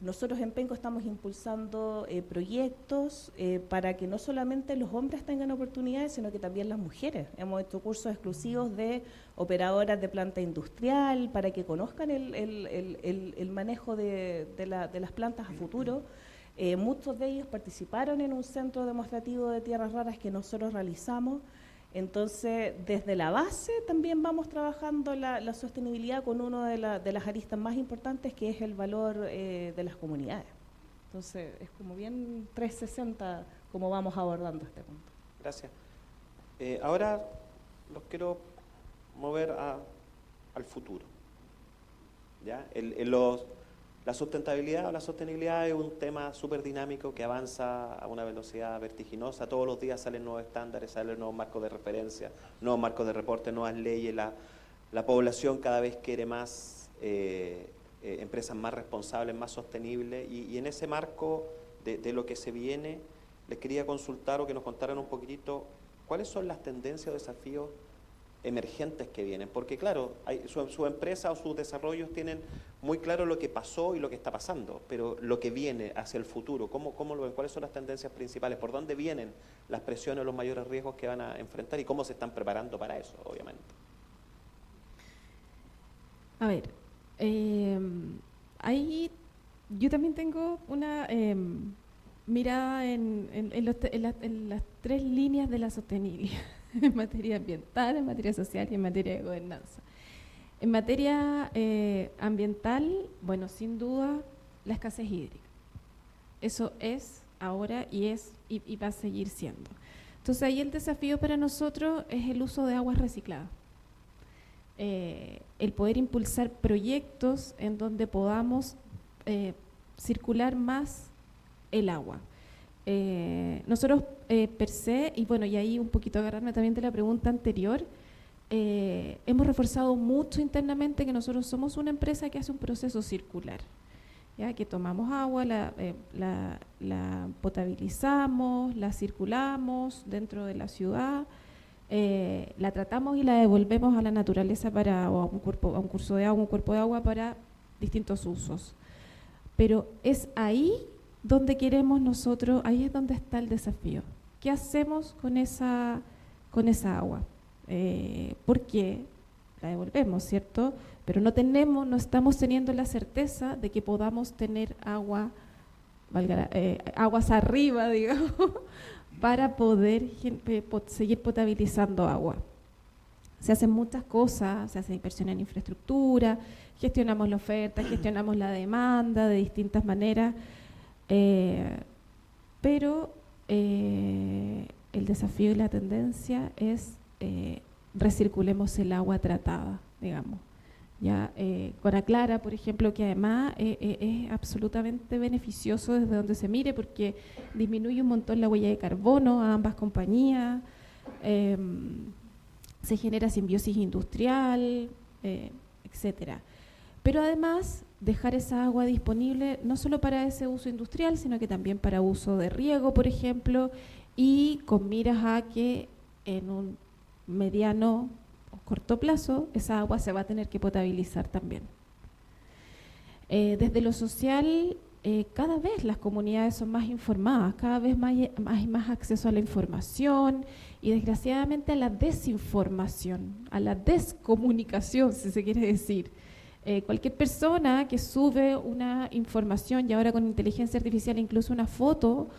Nosotros en Penco estamos impulsando proyectos para que no solamente los hombres tengan oportunidades, sino que también las mujeres. Hemos hecho cursos exclusivos de operadoras de planta industrial para que conozcan el manejo de las plantas a futuro. Muchos de ellos participaron en un centro demostrativo de tierras raras que nosotros realizamos. Entonces, desde la base también vamos trabajando la sostenibilidad con una de las aristas más importantes, que es el valor de las comunidades. Entonces, es como bien 360 como vamos abordando este punto. Gracias. Ahora los quiero mover al futuro. ¿Ya? La sustentabilidad o la sostenibilidad es un tema súper dinámico que avanza a una velocidad vertiginosa. Todos los días salen nuevos estándares, salen nuevos marcos de referencia, nuevos marcos de reporte, nuevas leyes. La población cada vez quiere más empresas más responsables, más sostenibles. Y en ese marco de lo que se viene, les quería consultar o que nos contaran un poquitito cuáles son las tendencias o desafíos emergentes que vienen, porque claro, su empresa o sus desarrollos tienen muy claro lo que pasó y lo que está pasando, pero lo que viene hacia el futuro, ¿cómo lo ven? ¿Cuáles son las tendencias principales? ¿Por dónde vienen las presiones o los mayores riesgos que van a enfrentar y cómo se están preparando para eso, obviamente? A ver, ahí yo también tengo una mirada en las tres líneas de la sostenibilidad. En materia ambiental, en materia social y en materia de gobernanza. En materia ambiental, bueno, sin duda, la escasez hídrica. Eso es ahora y va a seguir siendo. Entonces, ahí el desafío para nosotros es el uso de aguas recicladas. El poder impulsar proyectos en donde podamos circular más el agua. Nosotros per se, y bueno, y ahí un poquito agarrarme también de la pregunta anterior, hemos reforzado mucho internamente que nosotros somos una empresa que hace un proceso circular, ¿ya? Que tomamos agua, la potabilizamos, la circulamos dentro de la ciudad, la tratamos y la devolvemos a la naturaleza o a un curso de agua, un cuerpo de agua para distintos usos. Pero es ahí donde queremos nosotros, ahí es donde está el desafío. ¿Qué hacemos con esa agua? Porque la devolvemos, ¿cierto? Pero no estamos teniendo la certeza de que podamos tener agua, aguas arriba, digamos, para poder seguir potabilizando agua. Se hacen muchas cosas, se hace inversión en infraestructura, gestionamos la oferta, gestionamos la demanda de distintas maneras, pero el desafío y la tendencia es recirculemos el agua tratada, digamos. Ya, con Aclara, por ejemplo, que además es absolutamente beneficioso desde donde se mire porque disminuye un montón la huella de carbono a ambas compañías, se genera simbiosis industrial, etcétera. Pero además dejar esa agua disponible no solo para ese uso industrial, sino que también para uso de riego, por ejemplo, y con miras a que en un mediano o corto plazo esa agua se va a tener que potabilizar también. Desde lo social, cada vez las comunidades son más informadas, cada vez hay más acceso a la información y desgraciadamente a la desinformación, a la descomunicación, si se quiere decir. Cualquier persona que sube una información y ahora con inteligencia artificial incluso una foto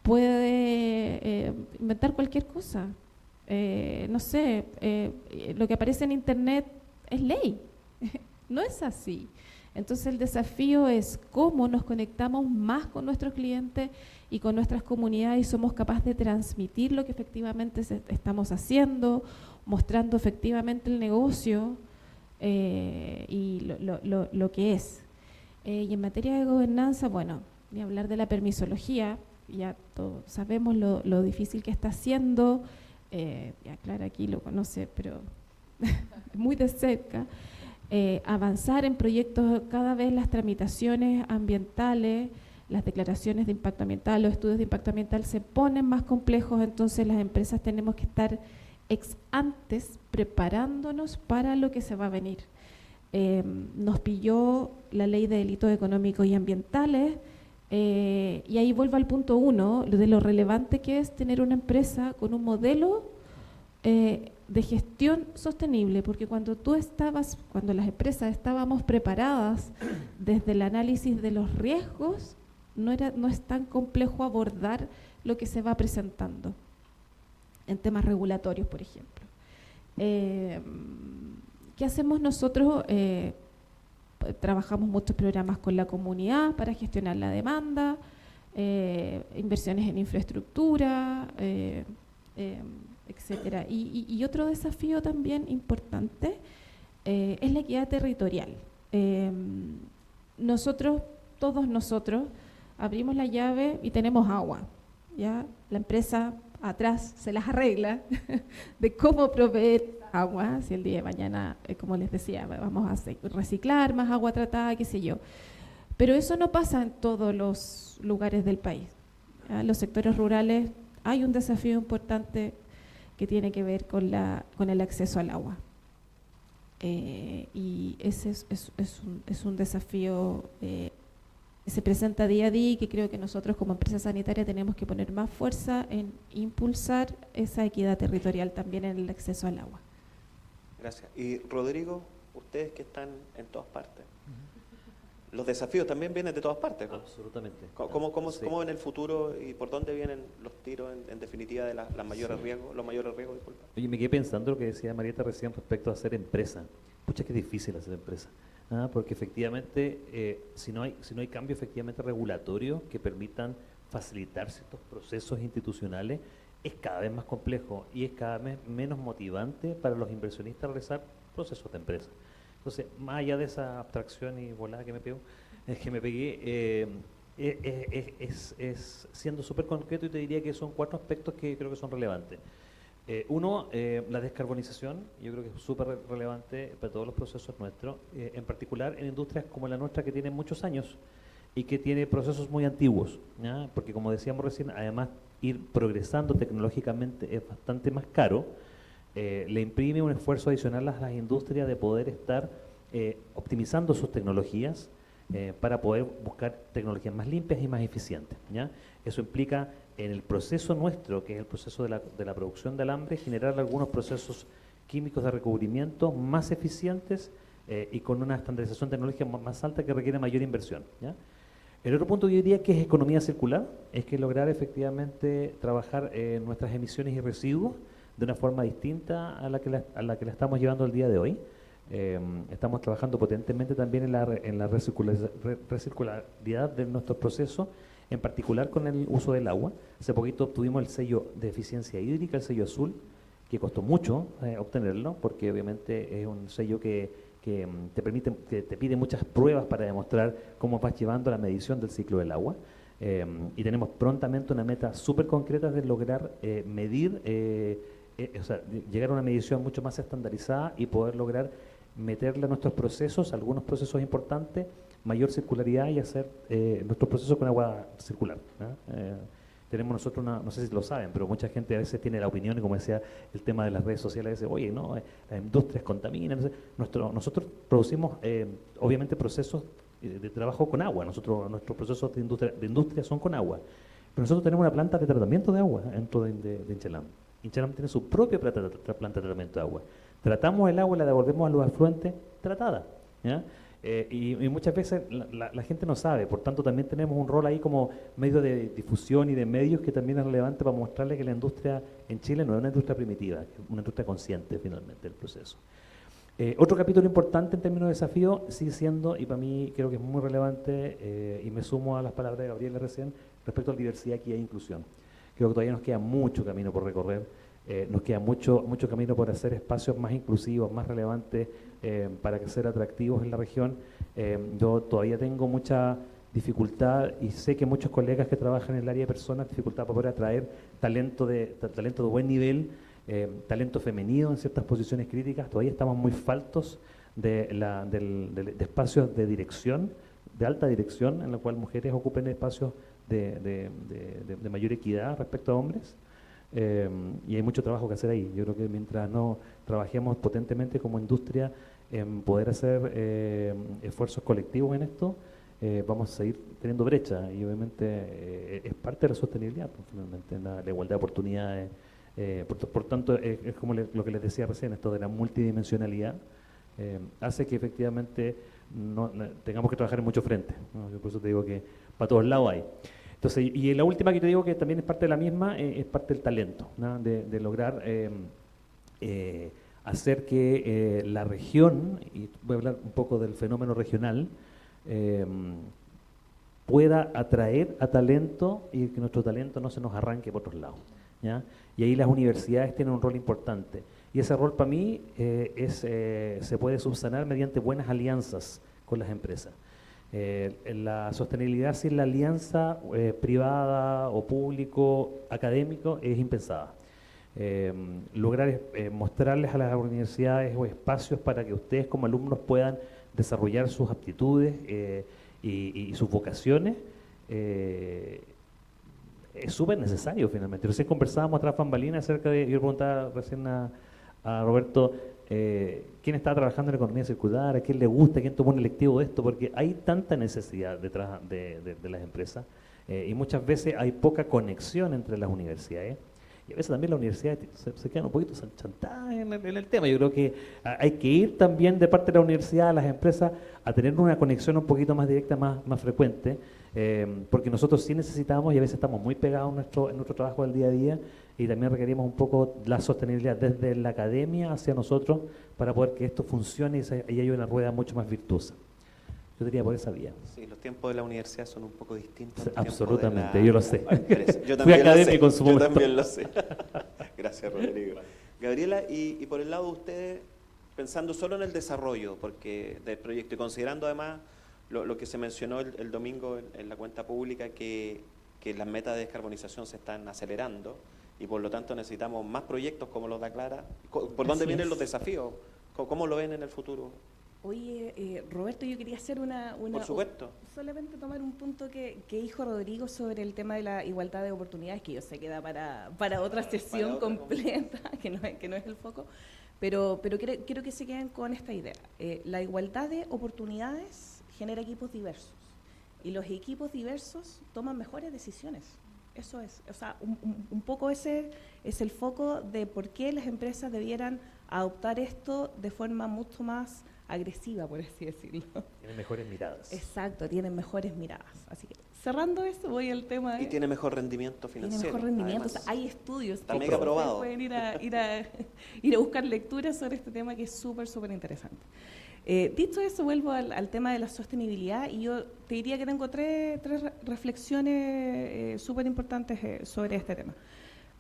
puede inventar cualquier cosa. No sé, lo que aparece en internet es ley, no es así. Entonces el desafío es cómo nos conectamos más con nuestros clientes y con nuestras comunidades y somos capaces de transmitir lo que efectivamente estamos haciendo, mostrando efectivamente el negocio y lo que es. Y en materia de gobernanza, bueno, ni hablar de la permisología, ya todos sabemos lo difícil que está siendo, ya Clara aquí lo conoce, pero muy de cerca. Avanzar en proyectos, cada vez las tramitaciones ambientales, las declaraciones de impacto ambiental, los estudios de impacto ambiental se ponen más complejos, entonces las empresas tenemos que estar ex antes preparándonos para lo que se va a venir. Nos pilló la ley de delitos económicos y ambientales, y ahí vuelvo al punto 1, de lo relevante que es tener una empresa con un modelo de gestión sostenible, porque cuando las empresas estábamos preparadas desde el análisis de los riesgos, no es tan complejo abordar lo que se va presentando en temas regulatorios, por ejemplo. ¿Qué hacemos nosotros? Trabajamos muchos programas con la comunidad para gestionar la demanda, inversiones en infraestructura, etcétera. Y otro desafío también importante es la equidad territorial. Todos nosotros, abrimos la llave y tenemos agua, ¿ya? La empresa atrás se las arregla de cómo proveer agua, si el día de mañana, como les decía, vamos a reciclar más agua tratada, qué sé yo. Pero eso no pasa en todos los lugares del país, ¿ya? En los sectores rurales hay un desafío importante que tiene que ver con el acceso al agua. Y ese es un desafío que se presenta día a día y que creo que nosotros como empresa sanitaria tenemos que poner más fuerza en impulsar esa equidad territorial también en el acceso al agua. Gracias. Y Rodrigo, ustedes que están en todas partes, los desafíos también vienen de todas partes, ¿no? Absolutamente. ¿Cómo ven el futuro y por dónde vienen los tiros en definitiva de los mayores riesgos, disculpa? Oye, me quedé pensando lo que decía Marieta recién respecto a hacer empresa. Pucha, que difícil hacer empresa. Porque efectivamente, si no hay cambio efectivamente regulatorio que permitan facilitar ciertos procesos institucionales, es cada vez más complejo y es cada vez menos motivante para los inversionistas realizar procesos de empresa. Entonces, más allá de esa abstracción y volada que me pegué, es siendo súper concreto y te diría que son 4 aspectos que creo que son relevantes. Uno, la descarbonización, yo creo que es súper relevante para todos los procesos nuestros, en particular en industrias como la nuestra que tienen muchos años y que tiene procesos muy antiguos, ¿ya? Porque como decíamos recién, además ir progresando tecnológicamente es bastante más caro. Le imprime un esfuerzo adicional a las industrias de poder estar optimizando sus tecnologías para poder buscar tecnologías más limpias y más eficientes, ¿ya? Eso implica en el proceso nuestro, que es el proceso de la producción de alambre, generar algunos procesos químicos de recubrimiento más eficientes y con una estandarización tecnológica más alta que requiere mayor inversión, ¿ya? El otro punto yo diría que es economía circular, es que lograr efectivamente trabajar nuestras emisiones y residuos de una forma distinta a la que la estamos llevando el día de hoy. Estamos trabajando potentemente también en la recircularidad de nuestros procesos, en particular con el uso del agua. Hace poquito obtuvimos el sello de eficiencia hídrica, el sello azul, que costó mucho obtenerlo, porque obviamente es un sello que te pide muchas pruebas para demostrar cómo vas llevando la medición del ciclo del agua. Y tenemos prontamente una meta súper concreta de lograr medir, llegar a una medición mucho más estandarizada y poder lograr meterle a nuestros procesos, algunos procesos importantes, mayor circularidad y hacer nuestros procesos con agua circular, ¿no? Tenemos nosotros no sé si lo saben, pero mucha gente a veces tiene la opinión, y como decía el tema de las redes sociales, dice, oye, no, las industrias contaminan. Nosotros producimos, obviamente, procesos de trabajo con agua. Nuestros procesos de industria son con agua. Pero nosotros tenemos una planta de tratamiento de agua dentro de Inchalam. Inchalam tiene su propia planta de tratamiento de agua. Tratamos el agua y la devolvemos a los afluentes tratada, ¿ya? Y muchas veces la gente no sabe, por tanto también tenemos un rol ahí como medio de difusión y de medios que también es relevante para mostrarle que la industria en Chile no es una industria primitiva, es una industria consciente finalmente del proceso. Otro capítulo importante en términos de desafío sigue siendo, y para mí creo que es muy relevante, y me sumo a las palabras de Gabriela recién, respecto a la diversidad, equidad e inclusión. Creo que todavía nos queda mucho camino por recorrer, nos queda mucho camino por hacer espacios más inclusivos, más relevantes, para que ser atractivos en la región. Yo todavía tengo mucha dificultad, y sé que muchos colegas que trabajan en el área de personas, dificultad para poder atraer talento de buen nivel, talento femenino en ciertas posiciones críticas. Todavía estamos muy faltos de espacios de dirección, de alta dirección, en la cual mujeres ocupen espacios de mayor equidad respecto a hombres. Y hay mucho trabajo que hacer ahí. Yo creo que mientras no trabajemos potentemente como industria en poder hacer esfuerzos colectivos en esto, vamos a seguir teniendo brecha, y obviamente es parte de la sostenibilidad, pues, finalmente, la igualdad de oportunidades. Por tanto, es como lo que les decía recién, esto de la multidimensionalidad hace que efectivamente tengamos que trabajar en muchos frentes, ¿no? Yo por eso te digo que para todos lados hay. Entonces, y la última que te digo, que también es parte de la misma, es parte del talento, ¿no? De lograr hacer que la región, y voy a hablar un poco del fenómeno regional, pueda atraer a talento, y que nuestro talento no se nos arranque por otros lados, ¿ya? Y ahí las universidades tienen un rol importante, y ese rol para mí se puede subsanar mediante buenas alianzas con las empresas. La sostenibilidad sin la alianza privada o público académico es impensada. Lograr mostrarles a las universidades o espacios para que ustedes como alumnos puedan desarrollar sus aptitudes y sus vocaciones es súper necesario finalmente. Recién conversábamos atrás bambalinas acerca de, yo preguntaba recién a Roberto, quién está trabajando en economía circular, a quién le gusta, quién tomó un electivo de esto, porque hay tanta necesidad detrás de las empresas, y muchas veces hay poca conexión entre las universidades, y a veces también las universidades se quedan un poquito chantadas en el tema. Yo creo que hay que ir también de parte de la universidad a las empresas a tener una conexión un poquito más directa, más frecuente, porque nosotros sí necesitamos, y a veces estamos muy pegados en nuestro trabajo del día a día, y también requerimos un poco la sostenibilidad desde la academia hacia nosotros para poder que esto funcione y haya una rueda mucho más virtuosa. Yo diría por esa vía. Sí, los tiempos de la universidad son un poco distintos. Absolutamente, yo lo sé. Yo Fui académico en su yo momento. también lo sé. Gracias, Rodrigo. Gabriela, y por el lado de ustedes, pensando solo en el desarrollo del proyecto, y considerando además lo que se mencionó el domingo en la cuenta pública, que las metas de descarbonización se están acelerando, y por lo tanto necesitamos más proyectos como los de Aclara. ¿Por dónde vienen los desafíos? ¿Cómo lo ven en el futuro? Oye, Roberto, yo quería hacer una Por supuesto. solamente tomar un punto que dijo Rodrigo sobre el tema de la igualdad de oportunidades, que yo sé que da para otra sesión completa, que no es el foco, pero quiero que se queden con esta idea. La igualdad de oportunidades genera equipos diversos, y los equipos diversos toman mejores decisiones. Eso es, o sea, un poco ese es el foco de por qué las empresas debieran adoptar esto de forma mucho más agresiva, por así decirlo. Tienen mejores miradas. Exacto, tienen mejores miradas. Así que, cerrando esto, voy al tema de... Y tiene mejor rendimiento financiero. Tiene mejor rendimiento. Además, o sea, hay estudios. está mega aprobado. Pueden ir a buscar lecturas sobre este tema, que es súper interesante. Dicho eso, vuelvo al tema de la sostenibilidad, y yo te diría que tengo tres reflexiones súper importantes sobre este tema.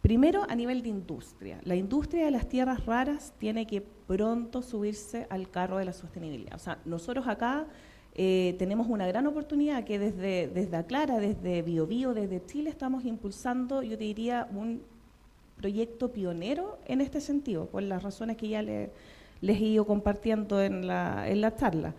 Primero, a nivel de industria. La industria de las tierras raras tiene que pronto subirse al carro de la sostenibilidad. O sea, nosotros acá tenemos una gran oportunidad que desde Aclara, desde BioBio, desde Chile, estamos impulsando, yo te diría, un proyecto pionero en este sentido, por las razones que ya les he ido compartiendo en la charla.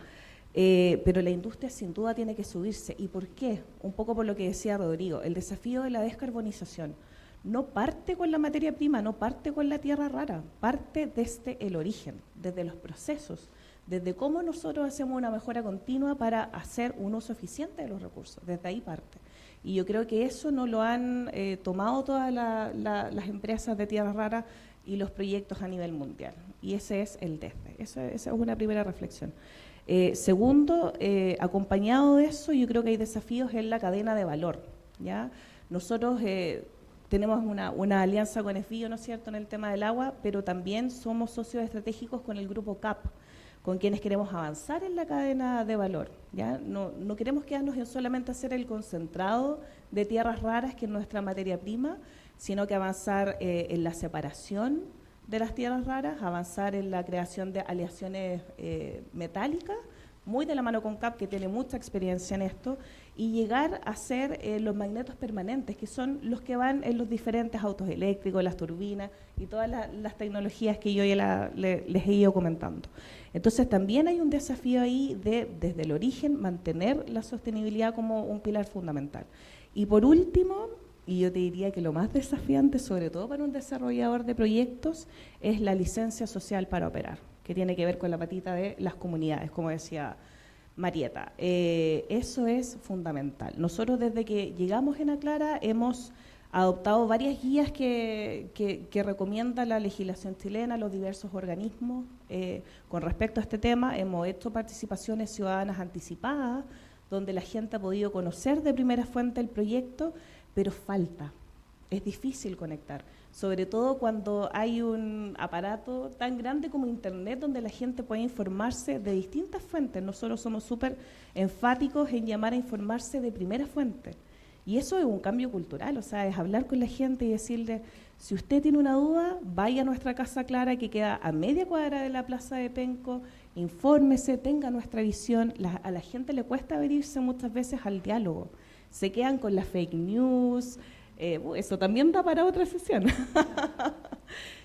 Pero la industria sin duda tiene que subirse. ¿Y por qué? Un poco por lo que decía Rodrigo, el desafío de la descarbonización no parte con la materia prima, no parte con la tierra rara, parte desde el origen, desde los procesos, desde cómo nosotros hacemos una mejora continua para hacer un uso eficiente de los recursos, desde ahí parte. Y yo creo que eso no lo han tomado todas las empresas de tierra rara y los proyectos a nivel mundial. Y ese es el desde. Esa es una primera reflexión. Segundo, acompañado de eso, yo creo que hay desafíos en la cadena de valor, ¿ya? Nosotros tenemos una alianza con FBio, ¿no es cierto?, en el tema del agua, pero también somos socios estratégicos con el grupo CAP. con quienes queremos avanzar en la cadena de valor. ¿Ya? No queremos quedarnos en solamente hacer el concentrado de tierras raras, que es nuestra materia prima, sino que avanzar en la separación de las tierras raras, avanzar en la creación de aleaciones metálicas, muy de la mano con CAP, que tiene mucha experiencia en esto, y llegar a ser los magnetos permanentes, que son los que van en los diferentes autos eléctricos, las turbinas y todas las tecnologías que yo ya les he ido comentando. Entonces también hay un desafío ahí de, desde el origen, mantener la sostenibilidad como un pilar fundamental. Y por último, y yo te diría que lo más desafiante, sobre todo para un desarrollador de proyectos, es la licencia social para operar, que tiene que ver con la patita de las comunidades, como decía Marieta. Eso es fundamental. Nosotros desde que llegamos en Aclara hemos adoptado varias guías que recomienda la legislación chilena, los diversos organismos. Con respecto a este tema, hemos hecho participaciones ciudadanas anticipadas, donde la gente ha podido conocer de primera fuente el proyecto, pero falta. Es difícil conectar, sobre todo cuando hay un aparato tan grande como Internet donde la gente puede informarse de distintas fuentes. Nosotros somos súper enfáticos en llamar a informarse de primera fuente. Y eso es un cambio cultural, o sea, es hablar con la gente y decirle, si usted tiene una duda, vaya a nuestra Casa Clara, que queda a media cuadra de la Plaza de Penco, infórmese, tenga nuestra visión. A la gente le cuesta abrirse muchas veces al diálogo. Se quedan con las fake news. Eso también da para otra sesión.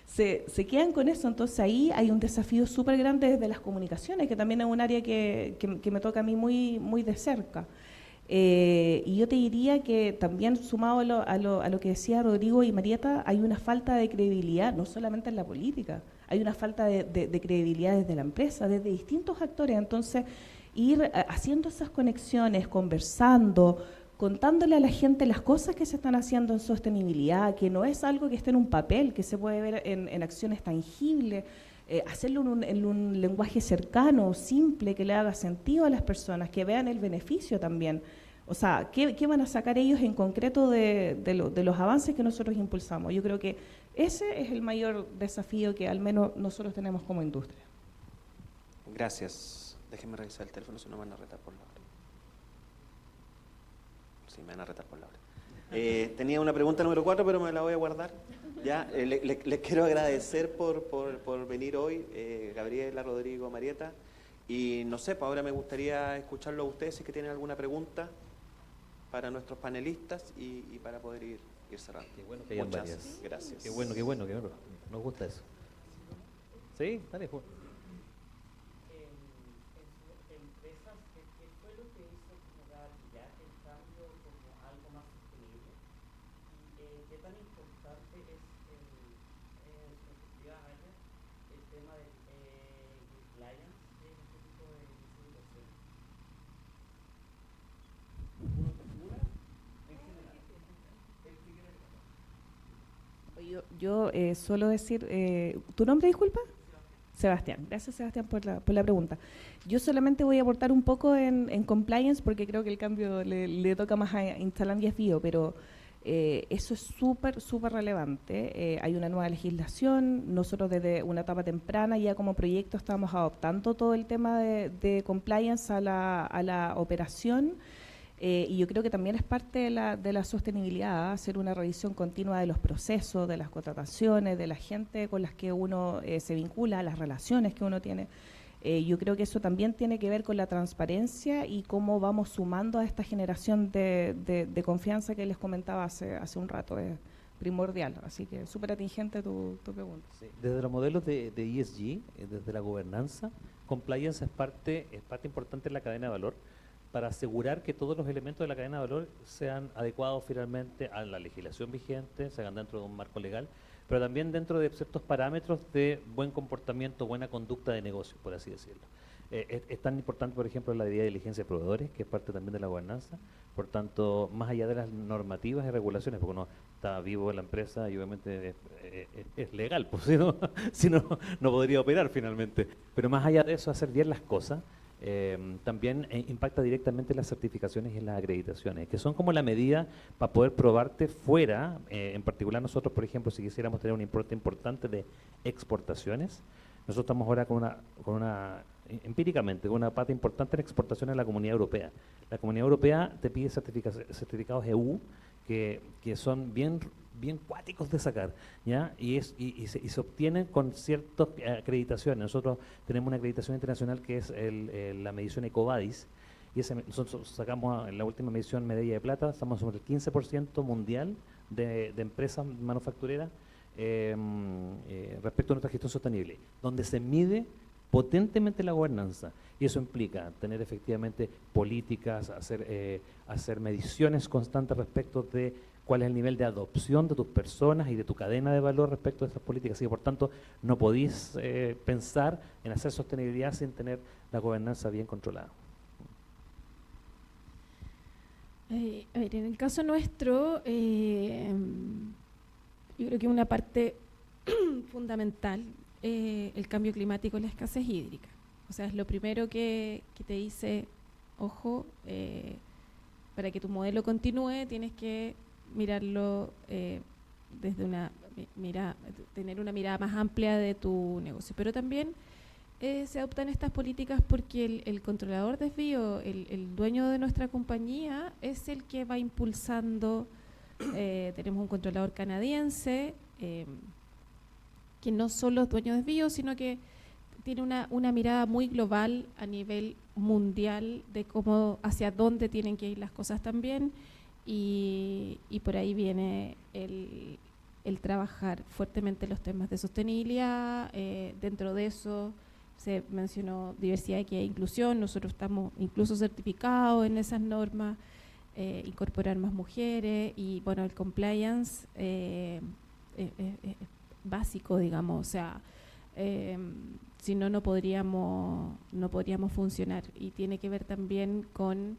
se quedan con eso, entonces ahí hay un desafío súper grande desde las comunicaciones, que también es un área que me toca a mí muy de cerca. Y yo te diría que también sumado a lo que decía Rodrigo y Marieta, hay una falta de credibilidad, no solamente en la política, hay una falta de credibilidad desde la empresa, desde distintos actores. Entonces, ir haciendo esas conexiones, conversando, contándole a la gente las cosas que se están haciendo en sostenibilidad, que no es algo que esté en un papel, que se puede ver en acciones tangibles, hacerlo en un lenguaje cercano, simple, que le haga sentido a las personas, que vean el beneficio también. O sea, ¿qué van a sacar ellos en concreto de los avances que nosotros impulsamos? Yo creo que ese es el mayor desafío que al menos nosotros tenemos como industria. Gracias. Déjenme revisar el teléfono, si no me van a retar por la hora. Sí, me van a retar por la hora. Tenía una pregunta número 4, pero me la voy a guardar. Ya, les quiero agradecer por venir hoy, Gabriela, Rodrigo, Marieta. Y no sé, pues ahora me gustaría escucharlo a ustedes si es que tienen alguna pregunta para nuestros panelistas y para poder ir cerrando. Qué bueno que hayan Muchas varias. gracias. Qué bueno. Nos gusta eso. ¿Sí? Dale, Juan. Yo suelo decir, ¿tu nombre, disculpa? Sebastián. Gracias, Sebastián, por la pregunta. Yo solamente voy a aportar un poco en compliance, porque creo que el cambio le toca más a Instalam y a FIO, pero eso es súper relevante. Hay una nueva legislación. Nosotros desde una etapa temprana ya como proyecto estamos adoptando todo el tema de compliance a la operación. Y yo creo que también es parte de la sostenibilidad, hacer una revisión continua de los procesos, de las contrataciones, de la gente con las que uno se vincula, las relaciones que uno tiene. Yo creo que eso también tiene que ver con la transparencia y cómo vamos sumando a esta generación de confianza que les comentaba hace un rato. Es primordial, así que súper atingente tu pregunta. Sí. Desde los modelos de ESG, desde la gobernanza, compliance es parte importante en la cadena de valor, para asegurar que todos los elementos de la cadena de valor sean adecuados finalmente a la legislación vigente, se hagan dentro de un marco legal, pero también dentro de ciertos parámetros de buen comportamiento, buena conducta de negocio, por así decirlo. Es tan importante, por ejemplo, la debida diligencia de proveedores, que es parte también de la gobernanza. Por tanto, más allá de las normativas y regulaciones, porque uno está vivo en la empresa y obviamente es legal, pues si no, no podría operar finalmente. Pero más allá de eso, hacer bien las cosas, también impacta directamente en las certificaciones y en las acreditaciones, que son como la medida para poder probarte fuera. En particular nosotros, por ejemplo, si quisiéramos tener un importe importante de exportaciones, nosotros estamos ahora con una empíricamente, con una pata importante en exportación a la Comunidad Europea. La Comunidad Europea te pide certificados EU que son bien cuáticos de sacar, ¿ya? Y se obtienen con ciertas acreditaciones. Nosotros tenemos una acreditación internacional que es la medición EcoVadis, y nosotros sacamos en la última medición medalla de plata, estamos sobre el 15% mundial de empresas manufactureras respecto a nuestra gestión sostenible, donde se mide potentemente la gobernanza, y eso implica tener efectivamente políticas, hacer mediciones constantes respecto de cuál es el nivel de adopción de tus personas y de tu cadena de valor respecto a esas políticas. Y por tanto, no podéis pensar en hacer sostenibilidad sin tener la gobernanza bien controlada. A ver, en el caso nuestro, yo creo que una parte fundamental, el cambio climático y la escasez hídrica. O sea, es lo primero que te dice, ojo, para que tu modelo continúe tienes que mirarlo desde tener una mirada más amplia de tu negocio. Pero también se adoptan estas políticas porque el controlador de desvío, el dueño de nuestra compañía, es el que va impulsando. Tenemos un controlador canadiense que no solo es dueño de desvío, sino que tiene una mirada muy global a nivel mundial de cómo, hacia dónde tienen que ir las cosas también, y por ahí viene el trabajar fuertemente los temas de sostenibilidad. Dentro de eso se mencionó diversidad, equidad e inclusión. Nosotros estamos incluso certificados en esas normas, incorporar más mujeres, y bueno, el compliance es básico, digamos, o sea, si no podríamos funcionar, y tiene que ver también con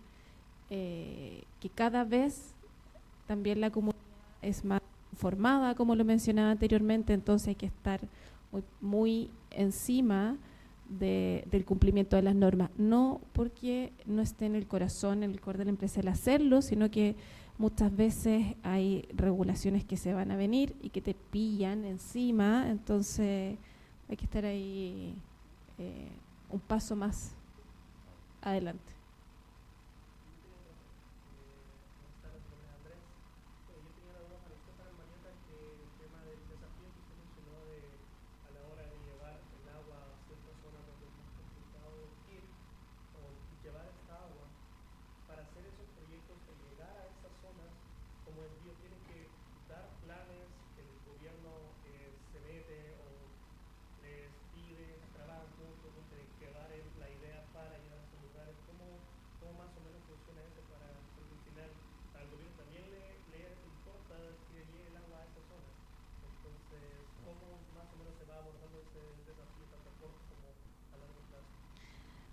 que cada vez también la comunidad es más formada, como lo mencionaba anteriormente, entonces hay que estar muy encima del cumplimiento de las normas, no porque no esté en el corazón, en el core de la empresa el hacerlo, sino que muchas veces hay regulaciones que se van a venir y que te pillan encima, entonces hay que estar ahí un paso más adelante.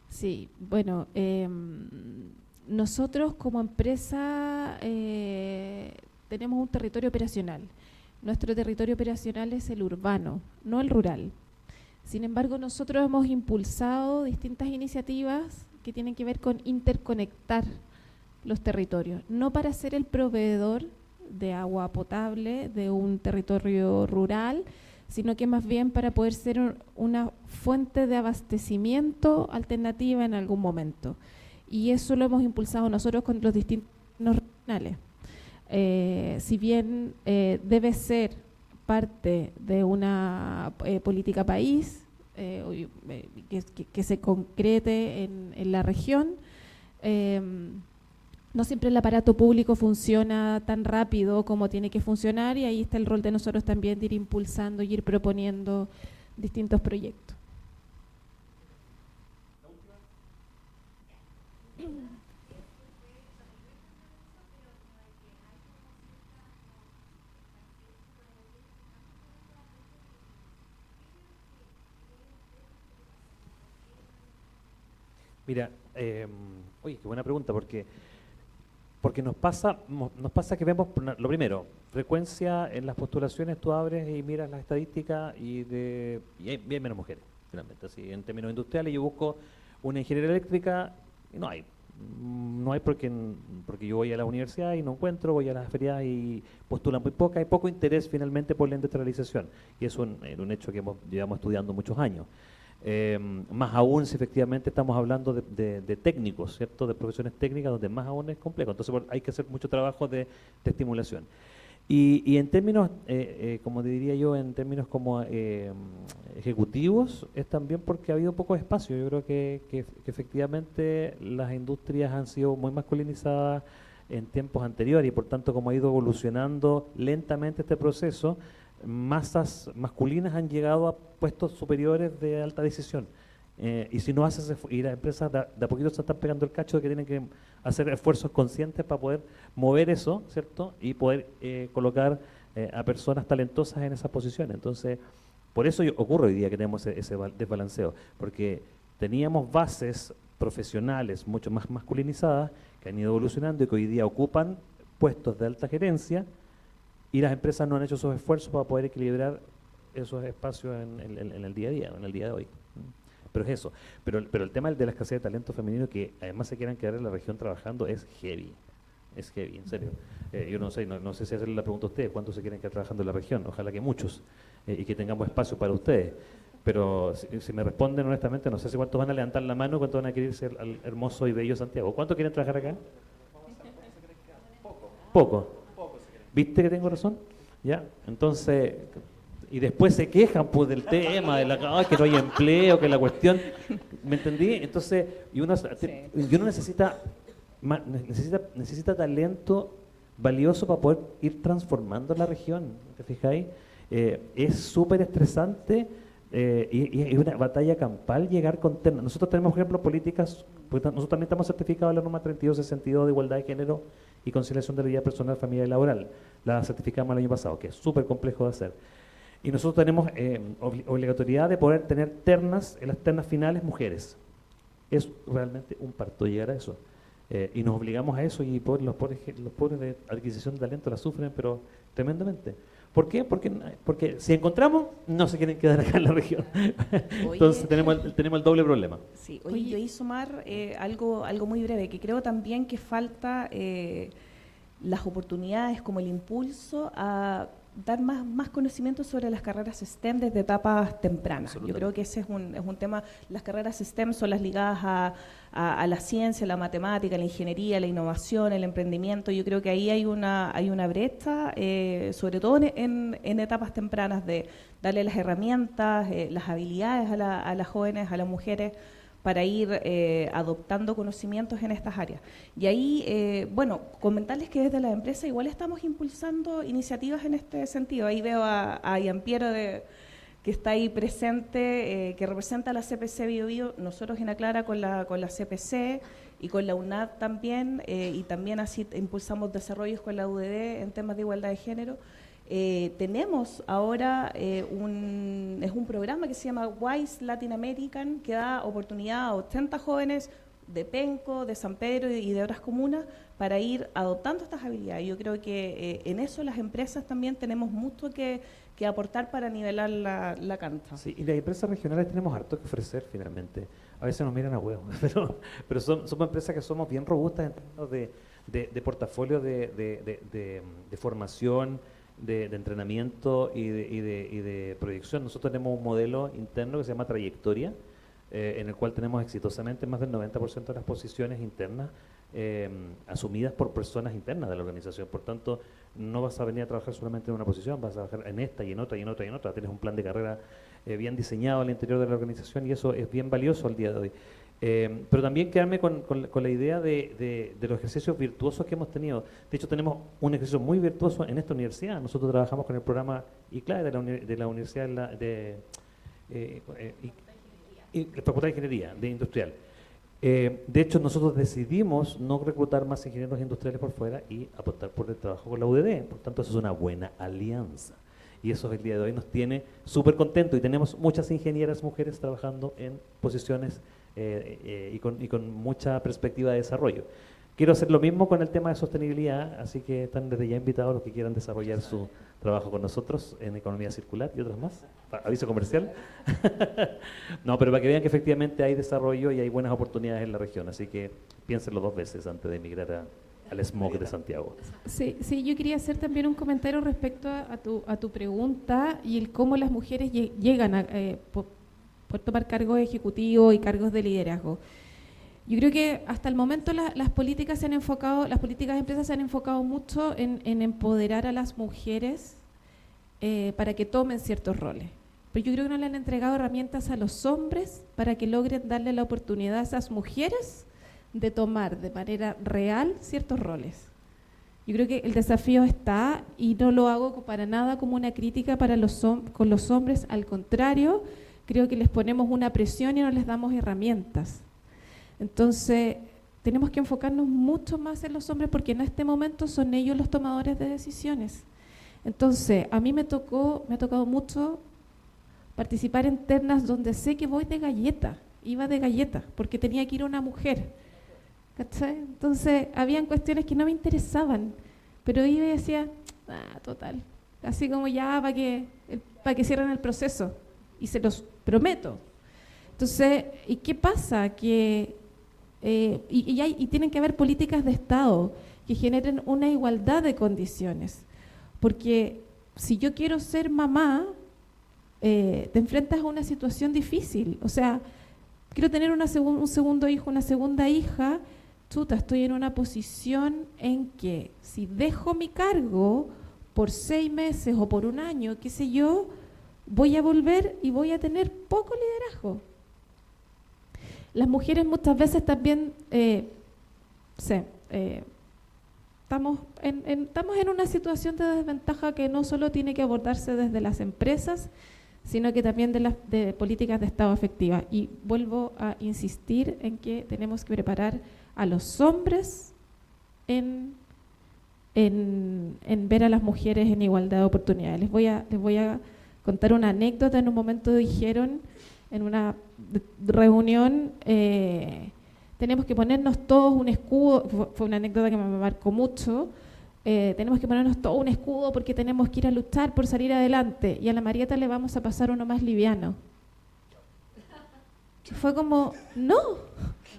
Sí, bueno, nosotros como empresa tenemos un territorio operacional. Nuestro territorio operacional es el urbano, no el rural. Sin embargo, nosotros hemos impulsado distintas iniciativas que tienen que ver con interconectar los territorios, no para ser el proveedor de agua potable de un territorio rural, sino que más bien para poder ser una fuente de abastecimiento alternativa en algún momento. Y eso lo hemos impulsado nosotros con los distintos regionales. Si bien debe ser parte de una política país que se concrete en la región, no siempre el aparato público funciona tan rápido como tiene que funcionar, y ahí está el rol de nosotros también de ir impulsando y ir proponiendo distintos proyectos. Mira, oye, qué buena pregunta, porque nos pasa que vemos, lo primero, frecuencia en las postulaciones. Tú abres y miras las estadísticas y hay bien menos mujeres, finalmente. Así, en términos industriales, yo busco una ingeniera eléctrica y no hay porque yo voy a la universidad y no encuentro, voy a las ferias y postulan muy poca, hay poco interés finalmente por la industrialización, y es un hecho que llevamos estudiando muchos años. Más aún si efectivamente estamos hablando de técnicos, ¿cierto? De profesiones técnicas, donde más aún es complejo. Entonces hay que hacer mucho trabajo de estimulación. Y en términos, como te diría yo, en términos como ejecutivos, es también porque ha habido poco espacio. Yo creo que efectivamente las industrias han sido muy masculinizadas en tiempos anteriores y por tanto como ha ido evolucionando lentamente este proceso, masas masculinas han llegado a puestos superiores de alta decisión. Y si no haces, y las empresas de a poquito se están pegando el cacho de que tienen que hacer esfuerzos conscientes para poder mover eso, ¿cierto? Y poder colocar a personas talentosas en esas posiciones. Entonces, por eso ocurre hoy día que tenemos ese desbalanceo, porque teníamos bases profesionales mucho más masculinizadas que han ido evolucionando y que hoy día ocupan puestos de alta gerencia y las empresas no han hecho esos esfuerzos para poder equilibrar esos espacios en el día a día, en el día de hoy. Pero es eso. Pero el tema de la escasez de talento femenino, que además se quieran quedar en la región trabajando, es heavy. Es heavy, en serio. Yo no sé si hacerle la pregunta a ustedes, ¿cuántos se quieren quedar trabajando en la región? Ojalá que muchos, y que tengamos espacio para ustedes. Pero si me responden honestamente, no sé si cuántos van a levantar la mano, cuántos van a querer irse al hermoso y bello Santiago. ¿Cuántos quieren trabajar acá? Poco. ¿Viste que tengo razón? ¿Ya? Entonces... Y después se quejan pues del tema, de que no hay empleo, que la cuestión, ¿me entendí? Entonces, y uno necesita talento valioso para poder ir transformando la región, ¿te fijáis? Es súper estresante y es una batalla campal llegar con temas. Nosotros tenemos, por ejemplo, políticas, porque nosotros también estamos certificados en la norma 3262 de igualdad de género y conciliación de la vida personal, familiar y laboral. La certificamos el año pasado, que es súper complejo de hacer. Y nosotros tenemos obligatoriedad de poder tener ternas, en las ternas finales, mujeres. Es realmente un parto llegar a eso. Y nos obligamos a eso y los pobres de adquisición de talento la sufren, pero tremendamente. ¿Por qué? Porque si encontramos, no se quieren quedar acá en la región. Entonces tenemos el doble problema. Sí, oye, yo hice sumar algo muy breve, que creo también que falta las oportunidades como el impulso a dar más conocimiento sobre las carreras STEM desde etapas tempranas. Yo creo que ese es un tema. Las carreras STEM son las ligadas a la ciencia, la matemática, la ingeniería, la innovación, el emprendimiento. Yo creo que ahí hay una brecha, sobre todo en etapas tempranas, de darle las herramientas, las habilidades a las jóvenes, a las mujeres, para ir adoptando conocimientos en estas áreas. Y ahí, comentarles que desde la empresa igual estamos impulsando iniciativas en este sentido. Ahí veo a Iampiero que está ahí presente, que representa a la CPC Bio Bio, nosotros en Aclara con la CPC y con la UNAD también, y también así impulsamos desarrollos con la UDD en temas de igualdad de género. Tenemos ahora un programa que se llama WISE Latin American, que da oportunidad a 80 jóvenes de Penco, de San Pedro y de otras comunas para ir adoptando estas habilidades. Yo creo que en eso las empresas también tenemos mucho que aportar para nivelar la cancha. Sí, y las empresas regionales tenemos harto que ofrecer finalmente. A veces nos miran a huevos, pero somos empresas que somos bien robustas en términos de portafolio de formación, de entrenamiento y de proyección. Nosotros tenemos un modelo interno que se llama Trayectoria, en el cual tenemos exitosamente más del 90% de las posiciones internas asumidas por personas internas de la organización. Por tanto, no vas a venir a trabajar solamente en una posición, vas a trabajar en esta y en otra y en otra y en otra. Tienes un plan de carrera bien diseñado al interior de la organización y eso es bien valioso al día de hoy. Pero también quedarme con la idea de los ejercicios virtuosos que hemos tenido. De hecho, tenemos un ejercicio muy virtuoso en esta universidad. Nosotros trabajamos con el programa ICLAE de la Universidad de la Facultad de Ingeniería Industrial. De hecho, nosotros decidimos no reclutar más ingenieros industriales por fuera y apostar por el trabajo con la UDD. Por tanto, eso es una buena alianza. Y eso el día de hoy nos tiene súper contentos. Y tenemos muchas ingenieras mujeres trabajando en posiciones y con mucha perspectiva de desarrollo. Quiero hacer lo mismo con el tema de sostenibilidad, así que están desde ya invitados los que quieran desarrollar su trabajo con nosotros en economía circular y otros más. Aviso comercial. No, pero para que vean que efectivamente hay desarrollo y hay buenas oportunidades en la región, así que piénsenlo 2 veces antes de emigrar al smog de Santiago. Sí, yo quería hacer también un comentario respecto a tu pregunta y el cómo las mujeres llegan por tomar cargos ejecutivos y cargos de liderazgo. Yo creo que hasta el momento las políticas de empresas se han enfocado mucho en empoderar a las mujeres para que tomen ciertos roles. Pero yo creo que no le han entregado herramientas a los hombres para que logren darle la oportunidad a esas mujeres de tomar de manera real ciertos roles. Yo creo que el desafío está, y no lo hago para nada como una crítica con los hombres, al contrario, creo que les ponemos una presión y no les damos herramientas. Entonces, tenemos que enfocarnos mucho más en los hombres porque en este momento son ellos los tomadores de decisiones. Entonces, a mí me ha tocado mucho participar en ternas donde sé que voy de galleta, iba de galleta, porque tenía que ir una mujer. ¿Cachai? Entonces, habían cuestiones que no me interesaban, pero iba y decía, total, así como ya para que cierren el proceso, y se los prometo. Entonces, ¿y qué pasa? Que y tienen que haber políticas de Estado que generen una igualdad de condiciones, porque si yo quiero ser mamá, te enfrentas a una situación difícil. O sea, quiero tener un segundo hijo, una segunda hija, estoy en una posición en que si dejo mi cargo por 6 meses o por un año, qué sé yo, voy a volver y voy a tener poco liderazgo. Las mujeres muchas veces también, estamos en una situación de desventaja que no solo tiene que abordarse desde las empresas, sino que también de políticas de Estado efectivas. Y vuelvo a insistir en que tenemos que preparar a los hombres en ver a las mujeres en igualdad de oportunidades. Les voy a contar una anécdota. En un momento dijeron, en una reunión, tenemos que ponernos todos un escudo. Fue una anécdota que me marcó mucho. Tenemos que ponernos todo un escudo porque tenemos que ir a luchar por salir adelante, y a la Marieta le vamos a pasar uno más liviano. Fue como, no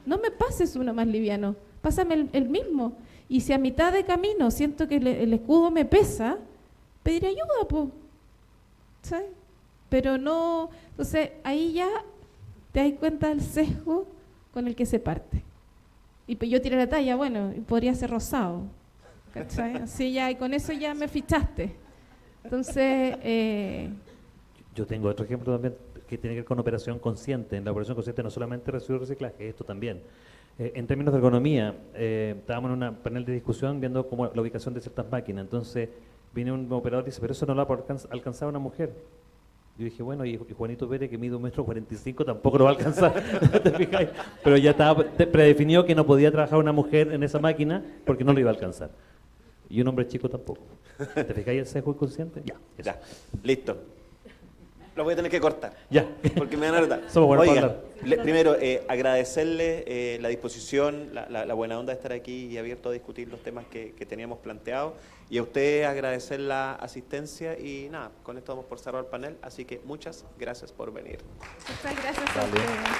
me pases uno más liviano, pásame el mismo. Y si a mitad de camino siento que el escudo me pesa, pediré ayuda, po. ¿Sabes? Pero no, entonces ahí ya te das cuenta del sesgo con el que se parte. Y yo tiré la talla, bueno, podría ser rosado. ¿Cachai? Así ya, y con eso ya me fichaste. Entonces, Yo tengo otro ejemplo también que tiene que ver con operación consciente. En la operación consciente no solamente residuos de reciclaje, esto también. En términos de ergonomía, estábamos en un panel de discusión viendo cómo la ubicación de ciertas máquinas. Entonces, viene un operador y dice, pero eso no lo va a alcanzar una mujer. Yo dije, bueno, y Juanito Pérez, que mide 1,45 m, tampoco lo va a alcanzar. ¿Te fijáis? Pero ya estaba predefinido que no podía trabajar una mujer en esa máquina porque no lo iba a alcanzar. Y un hombre chico tampoco. ¿Te fijáis el sesgo inconsciente? Ya, listo. Lo voy a tener que cortar. Ya. Porque me van a notar. Somos buenos para Oiga, hablar. primero, agradecerle la disposición, la buena onda de estar aquí y abierto a discutir los temas que teníamos planteados. Y a usted agradecer la asistencia y nada, con esto vamos por cerrar el panel. Así que muchas gracias por venir. muchas gracias a Vale. ustedes.